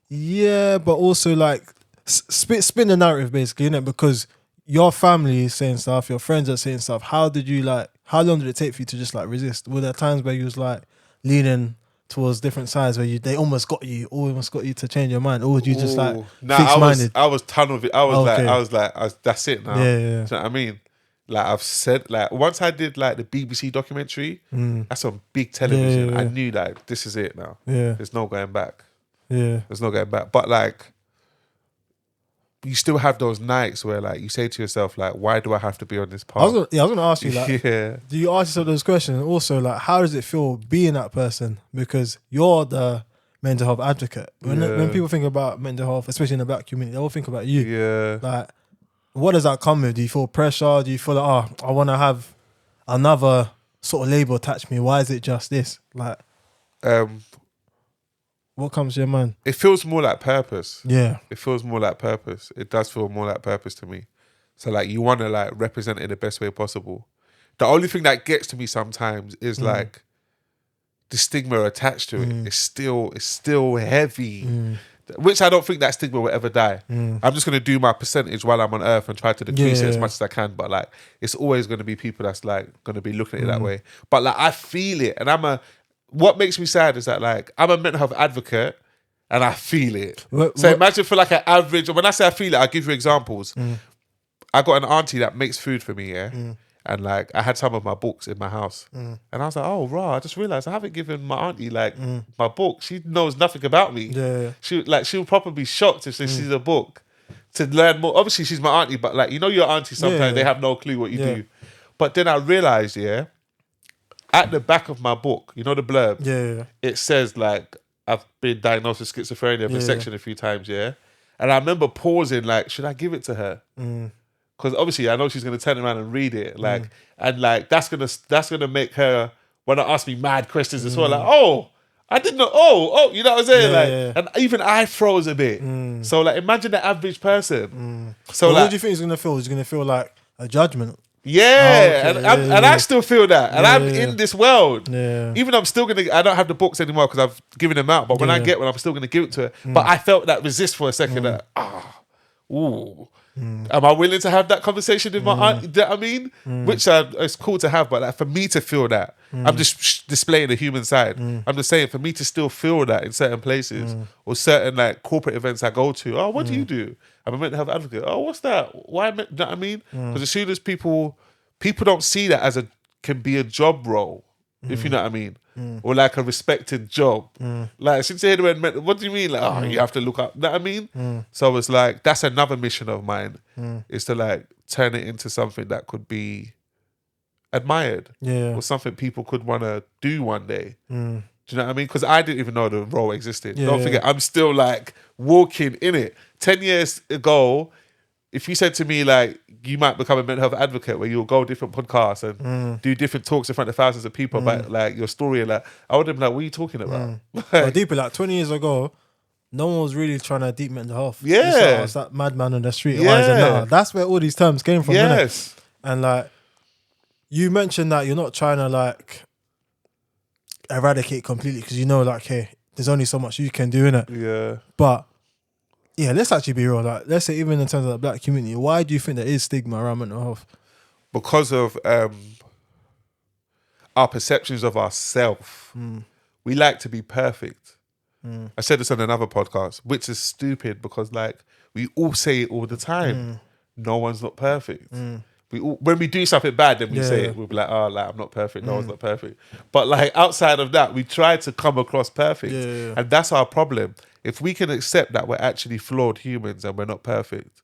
Yeah, but also like spin the narrative basically, innit? Because your family is saying stuff, your friends are saying stuff. How long did it take for you to just like resist? Were there times where you was like leaning towards different sides where they almost got you to change your mind, or would you just like fixed minded? I was tunnel. I was like, that's it now. Yeah. Do you know what I mean? Like I've said, like once I did like the BBC documentary, that's on big television. Yeah. I knew like this is it now. Yeah. There's no going back. Yeah. There's no going back. But like, you still have those nights where like you say to yourself like, why do I have to be on this path? I was gonna ask you like, do you ask yourself those questions? And also like, how does it feel being that person? Because you're the mental health advocate. When people think about mental health, especially in the black community, they all think about you. Yeah. Like, what does that come with? Do you feel pressure? Do you feel like, I want to have another sort of label attached to me? Why is it just this? Like, what comes to your mind? It feels more like purpose. Yeah. It feels more like purpose. It does feel more like purpose to me. So like you want to like represent it in the best way possible. The only thing that gets to me sometimes is like the stigma attached to it. It's still heavy. which I don't think that stigma will ever die. I'm just going to do my percentage while I'm on earth and try to decrease it as much as I can. But like, it's always going to be people that's like going to be looking at it that way. But like, I feel it, and what makes me sad is that like, I'm a mental health advocate and I feel it. So imagine for like an average, when I say I feel it, I'll give you examples. I got an auntie that makes food for me, and like I had some of my books in my house, and I was like, "Oh, raw!" I just realized I haven't given my auntie like my book. She knows nothing about me. She'll probably be shocked if she sees a book to learn more. Obviously, she's my auntie, but like your auntie sometimes they have no clue what you do. But then I realized, at the back of my book, the blurb, it says like I've been diagnosed with schizophrenia. I've been sectioned a few times, and I remember pausing, like, should I give it to her? Because obviously I know she's gonna turn around and read it, like, and like that's gonna make her wanna ask me mad questions as well. Like, oh, I didn't know. Oh, you know what I'm saying? And even I froze a bit. So like, imagine the average person. So like, like, what do you think he's gonna feel? He's gonna feel like a judgment. I still feel that, and I'm in this world. Even though I don't have the books anymore because I've given them out. But when I get one, I'm still gonna give it to her. But I felt that resist for a second. Am I willing to have that conversation with my aunt? You know what I mean? Which it's cool to have, but like for me to feel that, I'm just displaying the human side. I'm just saying, for me to still feel that in certain places or certain like corporate events I go to. Oh, what do you do? I'm a mental health advocate. Oh, what's that? Why? You know what I mean? Because as soon as people don't see that as can be a job role, if you know what I mean, or like a respected job. Like since you hear the word, what do you mean? Like, you have to look up. You know what I mean? So it's like that's another mission of mine, is to like turn it into something that could be admired, or something people could want to do one day. Do you know what I mean? Because I didn't even know the role existed. Don't forget, I'm still like walking in it. 10 years ago, if you said to me like, you might become a mental health advocate where you'll go different podcasts and do different talks in front of thousands of people about like your story, and like I would have been like, what are you talking about? But deeper, like 20 years ago, no one was really trying to deep mental health. It's that madman on the street. That's where all these terms came from. Innit? And like you mentioned that you're not trying to like eradicate completely because like, hey, there's only so much you can do in it. But yeah, let's actually be real. Like, let's say even in terms of the black community, why do you think there is stigma around mental health? Because of our perceptions of ourselves. We like to be perfect. I said this on another podcast, which is stupid because like we all say it all the time. No one's not perfect. When we do something bad, then we say it. We'll be like, oh, like I'm not perfect. No one's not perfect. But like outside of that, we try to come across perfect, and that's our problem. If we can accept that we're actually flawed humans and we're not perfect,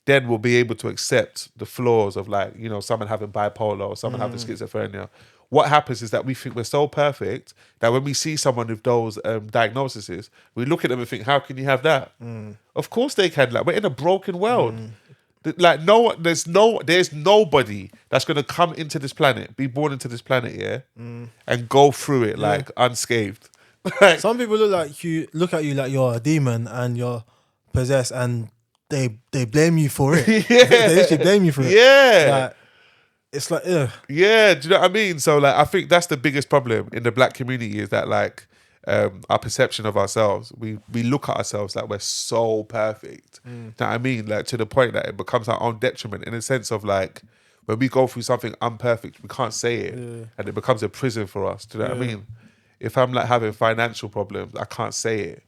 then we'll be able to accept the flaws of like, someone having bipolar or someone having schizophrenia. What happens is that we think we're so perfect that when we see someone with those diagnoses, we look at them and think, how can you have that? Of course they can. Like, we're in a broken world. Like there's nobody that's gonna come into this planet, be born into this planet, and go through it like unscathed. Some people look at you like you're a demon and you're possessed, and they blame you for it. They actually blame you for it. Like, it's like, ugh. Yeah, do you know what I mean? So like, I think that's the biggest problem in the black community is that like our perception of ourselves, we look at ourselves like we're so perfect. Do you know what I mean? Like to the point that it becomes our own detriment in a sense of like, when we go through something imperfect, we can't say it, and it becomes a prison for us. Do you know what I mean? If I'm like having financial problems, I can't say it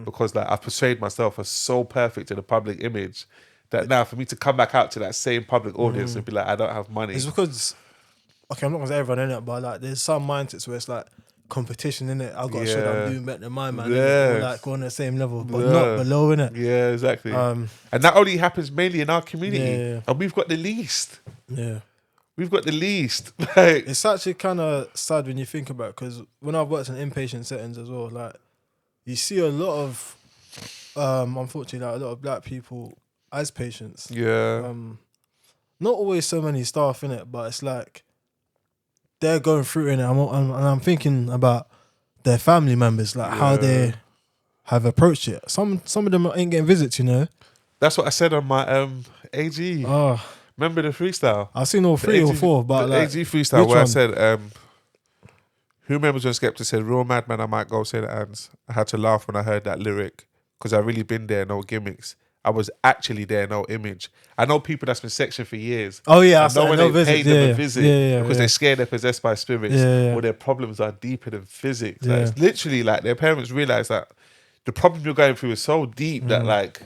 because like I've portrayed myself as so perfect in a public image that now for me to come back out to that same public audience and be like, I don't have money. It's because, okay, I'm not gonna say everyone in it, but like there's some mindsets where it's like competition in it. I've got to show that I'm doing better than my man, or like go on the same level, but not below in it. Yeah, exactly. And that only happens mainly in our community, and we've got the least. We've got the least. Like, it's actually kind of sad when you think about it, because when I've worked in inpatient settings as well, like you see a lot of, unfortunately, like a lot of black people as patients. Not always so many staff in it, but it's like they're going through it, and I'm thinking about their family members, like how they have approached it. Some of them ain't getting visits, That's what I said on my AG. Remember the freestyle? I've seen all three or four, but the like, AG freestyle where I said, who remembers when Skepta said, real madman, I might go say the hands. I had to laugh when I heard that lyric. because I really been there, no gimmicks. I was actually there, no image. I know people that's been sectioned for years. Oh yeah, I know when they pay them a visit because they're scared they're possessed by spirits or their problems are deeper than physics. Like, it's literally like their parents realize that the problem you're going through is so deep that like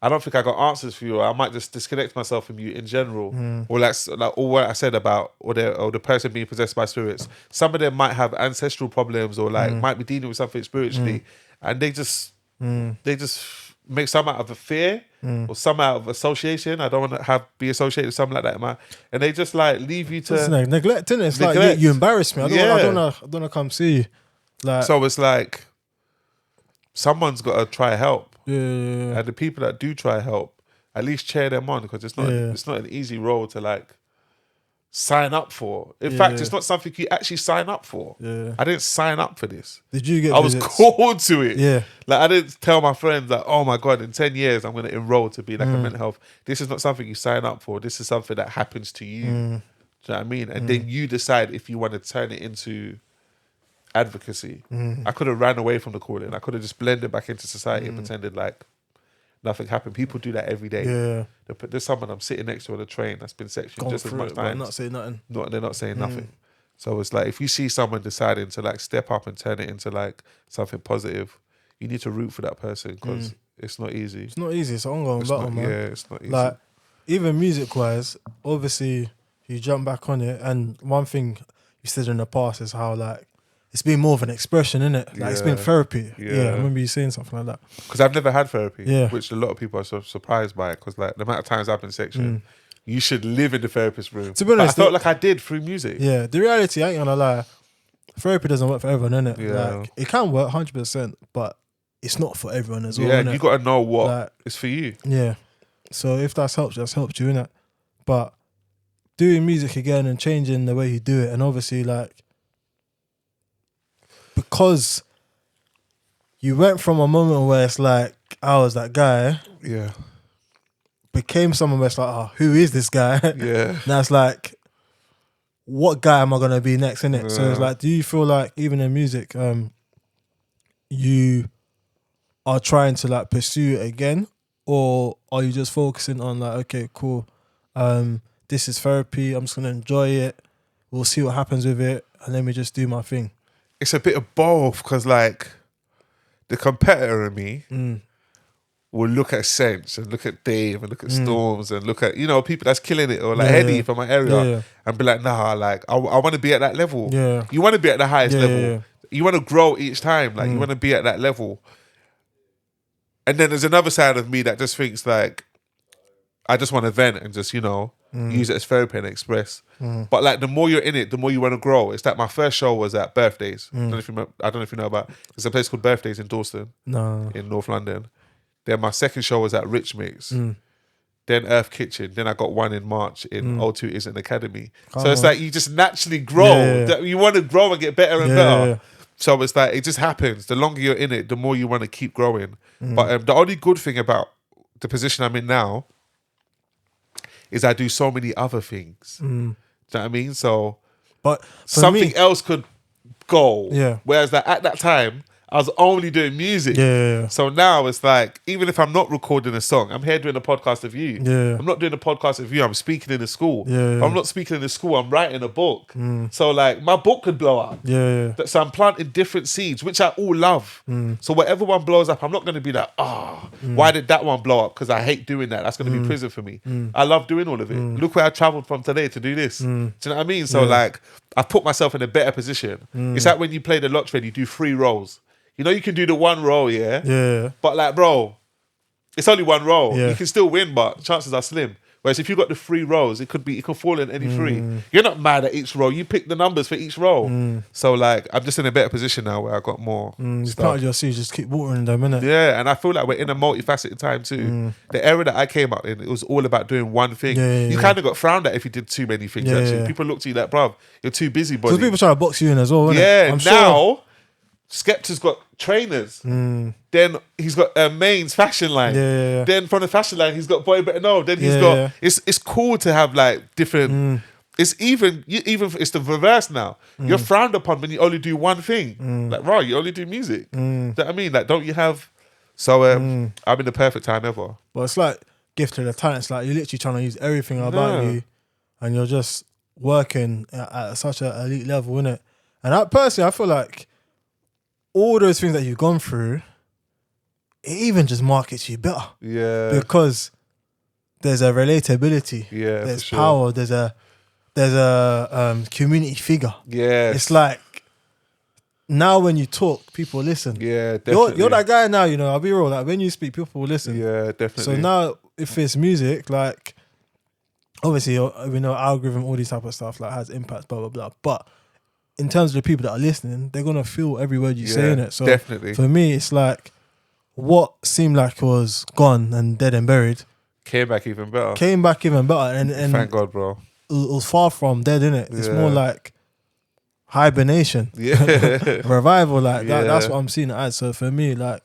I don't think I got answers for you. Or I might just disconnect myself from you in general, or like all what I said about or the person being possessed by spirits. Some of them might have ancestral problems or like might be dealing with something spiritually, and they just make some out of a fear or some out of association. I don't want to be associated with something like that, man. And they just like leave you to it's like neglect, innit? It's like you embarrass me. I don't want to come see you. Like, so it's like someone's got to try help. Yeah. And the people that do try help, at least cheer them on, because it's not an easy role to like sign up for. In fact, it's not something you actually sign up for. Yeah. I didn't sign up for this. Did you get I was called to it. Yeah. Like I didn't tell my friends like, oh my God, in 10 years I'm going to enroll to be like a mental health. This is not something you sign up for. This is something that happens to you. Do you know what I mean? And then you decide if you want to turn it into advocacy. I could have ran away from the calling. I could have just blended back into society and pretended like nothing happened. People do that every day. Yeah. There's someone I'm sitting next to on a train that's been sectioned just as much time. Not saying nothing. They're not saying nothing. So it's like if you see someone deciding to like step up and turn it into like something positive, you need to root for that person because it's not easy. It's not easy. It's an ongoing battle, man. Yeah, it's not easy. Like even music wise, obviously you jump back on it, and one thing you said in the past is how like it's been more of an expression, innit? Like it's been therapy. Yeah, I remember you saying something like that. Because I've never had therapy, Yeah. which a lot of people are sort of surprised by. Because like the amount of times I've been sectioned, you should live in the therapist room. To be honest, but I felt like I did through music. Yeah, the reality, I ain't gonna lie, therapy doesn't work for everyone, innit? Yeah. Like it can work 100%, but it's not for everyone as well. Yeah, innit? you got to know what like, is for you. Yeah. So if that's helped you, innit? But doing music again and changing the way you do it, and obviously like because you went from a moment where it's like I was that guy, became someone where it's like, oh, who is this guy? Yeah. Now it's like, what guy am I gonna be next, innit? So it's like, do you feel like even in music, you are trying to like pursue it again, or are you just focusing on like, okay, cool, this is therapy, I'm just gonna enjoy it, we'll see what happens with it, and let me just do my thing? It's a bit of both because like the competitor in me will look at Sense and look at Dave and look at Storms and look at, you know, people that's killing it, or like Eddie from my area and be like, nah, like I want to be at that level. Yeah. You want to be at the highest level. Yeah. You want to grow each time. Like you want to be at that level. And then there's another side of me that just thinks like, I just want to vent and just, you know, use it as therapy and express. But like the more you're in it, the more you want to grow. It's like my first show was at Birthdays. I don't know if you know about. There's a place called Birthdays in Dalston, in North London. Then my second show was at Rich Mix. Then Earth Kitchen. Then I got one in March in O2 Isn't Academy. So it's like you just naturally grow. You want to grow and get better and better. So it's like it just happens. The longer you're in it, the more you want to keep growing. But the only good thing about the position I'm in now is I do so many other things. Do you know what I mean? So but something else could go. Yeah. Whereas like at that time, I was only doing music. Yeah. So now it's like, even if I'm not recording a song, I'm here doing a podcast with you. Yeah. I'm not doing a podcast with you, I'm speaking in a school. Yeah. I'm not speaking in a school, I'm writing a book. So like my book could blow up. Yeah. So I'm planting different seeds, which I all love. So whatever one blows up, I'm not going to be like, why did that one blow up? Because I hate doing that. That's going to be prison for me. I love doing all of it. Look where I traveled from today to do this. Do you know what I mean? So like, I put myself in a better position. It's like when you play the lottery and you do 3 rolls. You know you can do the 1 roll, Yeah. but like, bro, it's only 1 roll. Yeah. You can still win, but chances are slim. Whereas if you got the 3 rolls, it could fall in any 3. You're not mad at each roll. You pick the numbers for each roll. So like, I'm just in a better position now where I got more You stuff. planted your seeds, just keep watering them, innit? Yeah, and I feel like we're in a multifaceted time too. The era that I came up in, it was all about doing one thing. You kind of got frowned at if you did too many things. Actually, people looked at you like, bruv, you're too busy, buddy. Because people try to box you in as well, innit? Yeah, I'm now sure. Skepta's got trainers. Then he's got Main's fashion line. Yeah. Then from the fashion line, he's got Boy Better Know. Then he's got. It's cool to have like different. It's even it's the reverse now. You're frowned upon when you only do one thing. Like, right, you only do music. Do you know what I mean? Like, don't you have So I'm in the perfect time ever. But it's like gifted a talent. It's like you're literally trying to use everything about you, and you're just working at such an elite level, innit? And personally, I feel like all those things that you've gone through, it even just markets you better. Yeah. Because there's a relatability. Yeah. There's for power. There's a community figure. Yeah. It's like now when you talk, people listen. Yeah, definitely. You're that guy now, you know, I'll be real. Like when you speak, people will listen. Yeah, definitely. So now if it's music, like obviously we know algorithm, all these type of stuff like has impacts, blah, blah, blah. But in terms of the people that are listening, they're gonna feel every word you say in it. So definitely. For me, it's like what seemed like was gone and dead and buried came back even better. And thank God, bro. It was far from dead, innit? It's more like hibernation. Yeah. Revival, like that's what I'm seeing it as. So for me, like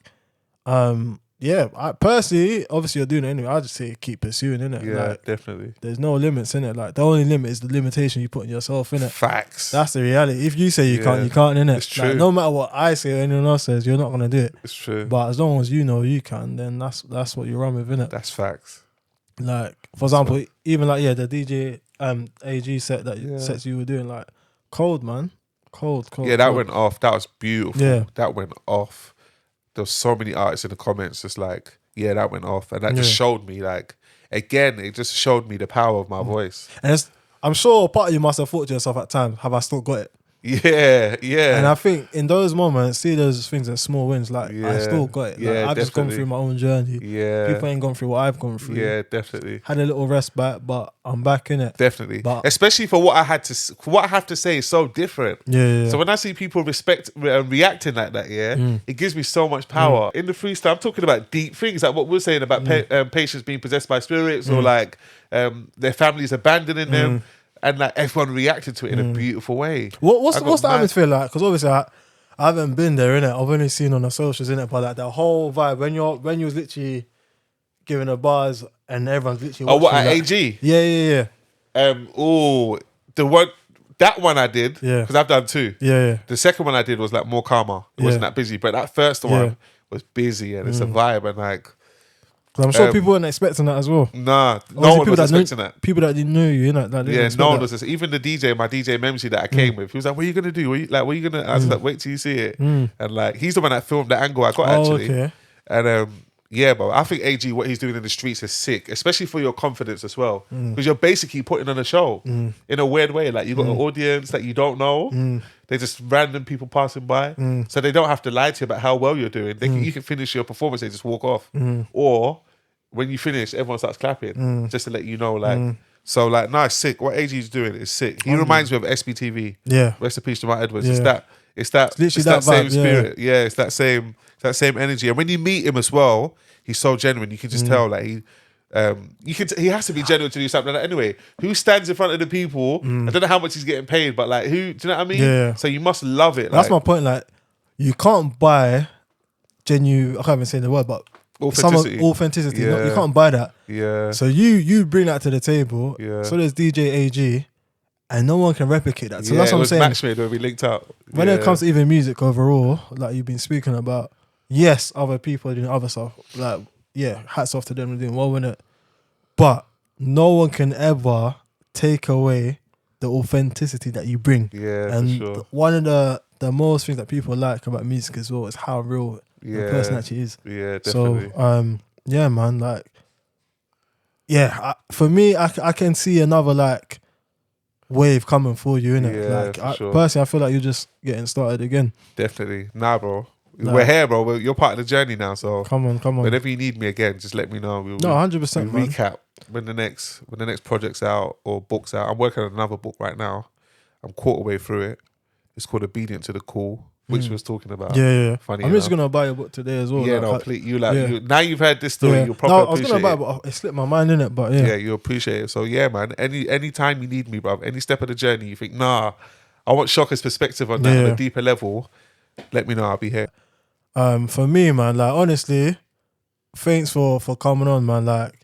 I personally, obviously you're doing it anyway, I just say keep pursuing, innit? Yeah, like, definitely. There's no limits, innit? Like the only limit is the limitation you put on yourself, innit? Facts. That's the reality. If you say you can't, innit? It's true. Like, no matter what I say or anyone else says, you're not gonna do it. It's true. But as long as you know you can, then that's what you run with, innit? That's facts. Like, for example, even like the DJ AG set sets you were doing, like cold, man. Cold. Yeah, that went off. That was beautiful. Yeah. That went off. There was so many artists in the comments just like, yeah, that went off. And that just showed me, like, again, it just showed me the power of my voice. And I'm sure part of you must have thought to yourself at times, have I still got it? Yeah. And I think in those moments, see those things as small wins, like I still got it. Like, Yeah, I've just gone through my own journey. Yeah. People ain't gone through what I've gone through. Yeah, definitely. Had a little rest back, but I'm back in it. Definitely. But especially for what I have to say is so different. Yeah. So when I see people reacting like that, it gives me so much power. In the freestyle, I'm talking about deep things, like what we're saying about patients being possessed by spirits or like their families abandoning them. And like everyone reacted to it in a beautiful way. What's the atmosphere like? Because obviously I haven't been there, innit? I've only seen on the socials, innit? But like the whole vibe when you was literally giving the bars and everyone's literally watching. Oh, what at AG? Yeah. That one I did. Yeah. Because I've done two. Yeah. The second one I did was like more calmer. It wasn't that busy. But that first one was busy and it's a vibe and like. I'm sure people weren't expecting that as well. Nah, no one was expecting that. People that didn't know you, innit? No one was. Even the DJ, my DJ Memsi that I came with, he was like, "What are you gonna do? What are you gonna?" I was like, "Wait till you see it." And like, he's the one that filmed the angle I got actually. Okay. And but I think AG, what he's doing in the streets is sick, especially for your confidence as well, because you're basically putting on a show in a weird way. Like you got an audience that you don't know. They're just random people passing by, so they don't have to lie to you about how well you're doing. You can finish your performance, they just walk off, or when you finish, everyone starts clapping just to let you know, like. So like, nice, sick. What AG is doing is sick. He reminds me of SBTV. Yeah. Rest in peace to Mark Edwards. Yeah. It's that vibe, same spirit. Yeah, it's that same energy. And when you meet him as well, he's so genuine. You can just tell like he has to be genuine to do something like that anyway. Who stands in front of the people? I don't know how much he's getting paid, but like who, do you know what I mean? Yeah. So you must love it. That's my point. Like you can't buy genuine. I can't even say the word, but authenticity. Yeah. You can't buy that. Yeah. So you bring that to the table. Yeah. So there's DJ AG, and no one can replicate that. So that's what I'm saying. Match made when we linked up. When it comes to even music overall, like you've been speaking about, yes, other people are doing other stuff. Like, yeah, hats off to them, they're doing well with it. But no one can ever take away the authenticity that you bring. Yeah, and for sure. One of the most things that people like about music as well is how real the person actually is. Yeah, definitely. So, yeah, man, like, yeah, for me, I can see another like wave coming for you, innit? Yeah, like, sure. Personally, I feel like you're just getting started again. Definitely. Nah, bro. We're here, bro. You're part of the journey now, so come on. Whenever you need me again, just let me know. 100%, we'll man. recap when the next project's out or book's out. I'm working on another book right now. I'm quarter way through it. It's called Obedient to the Call, which we was talking about. Yeah. Funny I'm enough. just gonna buy a book today as well. Yeah, like, please. Now you've heard this story, you'll probably I was appreciate gonna buy it, but it slipped my mind, innit? But yeah, you appreciate it. So yeah, man. Any time you need me, bro. Any step of the journey, you think, nah, I want Shocka's perspective on that on a deeper level. Let me know. I'll be here. For me, man, like honestly, thanks for coming on, man. Like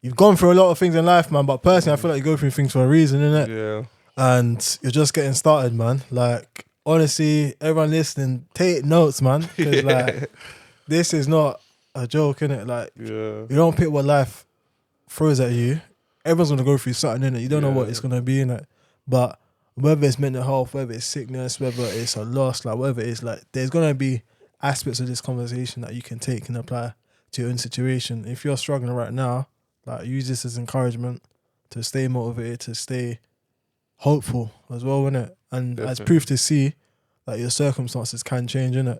you've gone through a lot of things in life, man. But personally, I feel like you go through things for a reason, innit? Yeah. And you're just getting started, man. Like honestly, everyone listening, take notes, man. Because like this is not a joke, innit? Like, Yeah. you don't pick what life throws at you. Everyone's gonna go through something, innit? You don't know what it's gonna be, innit? But whether it's mental health, whether it's sickness, whether it's a loss, like whatever it is, like there's gonna be aspects of this conversation that you can take and apply to your own situation. If you're struggling right now, like use this as encouragement to stay motivated, to stay hopeful as well, innit? And as proof to see that your circumstances can change, innit?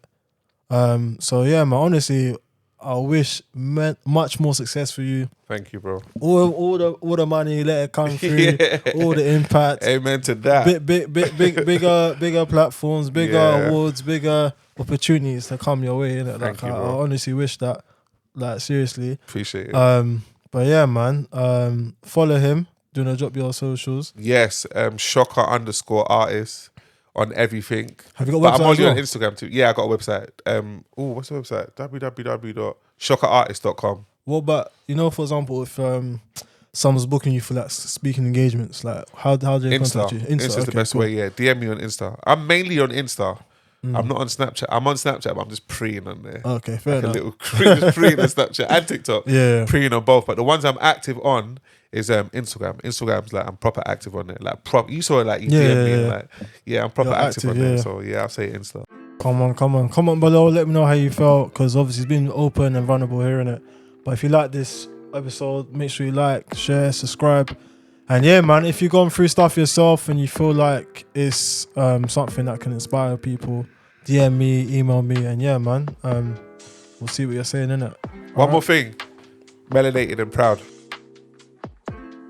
So yeah, man, honestly, I wish much more success for you. Thank you, bro. All the money, let it come through. All the impact. Amen to that. Bigger platforms, bigger awards, bigger opportunities to come your way. Innit? Thank Like you, I bro. honestly wish that. Like seriously. Appreciate it. But yeah, man. Follow him. Do you wanna drop your socials? Yes, Shocka_artist on everything. Have you got a But website I'm only as well? on Instagram too. Yeah, I got a website. What's the website? www.shockaartist.com. What about, for example, if someone's booking you for like speaking engagements, like how do they contact you? Insta's the best way, yeah. DM me on Insta. I'm mainly on Insta. I'm not on Snapchat. I'm on Snapchat, but I'm just preying on there. Okay, fair Like enough. a little just preying on Snapchat and TikTok. Yeah. Preying on both. But the ones I'm active on is Instagram. Instagram's like I'm proper active on there. Like you saw it, like you DM me and like I'm proper You're active on active, there. yeah. So yeah, I'll say Insta. Come on below. Let me know how you felt, because obviously it's been open and vulnerable here, innit? But if you like this episode, make sure you like, share, subscribe. And yeah, man, if you've gone through stuff yourself and you feel like it's something that can inspire people, DM me, email me, and yeah, man, we'll see what you're saying, innit? One more thing. Melanated and proud.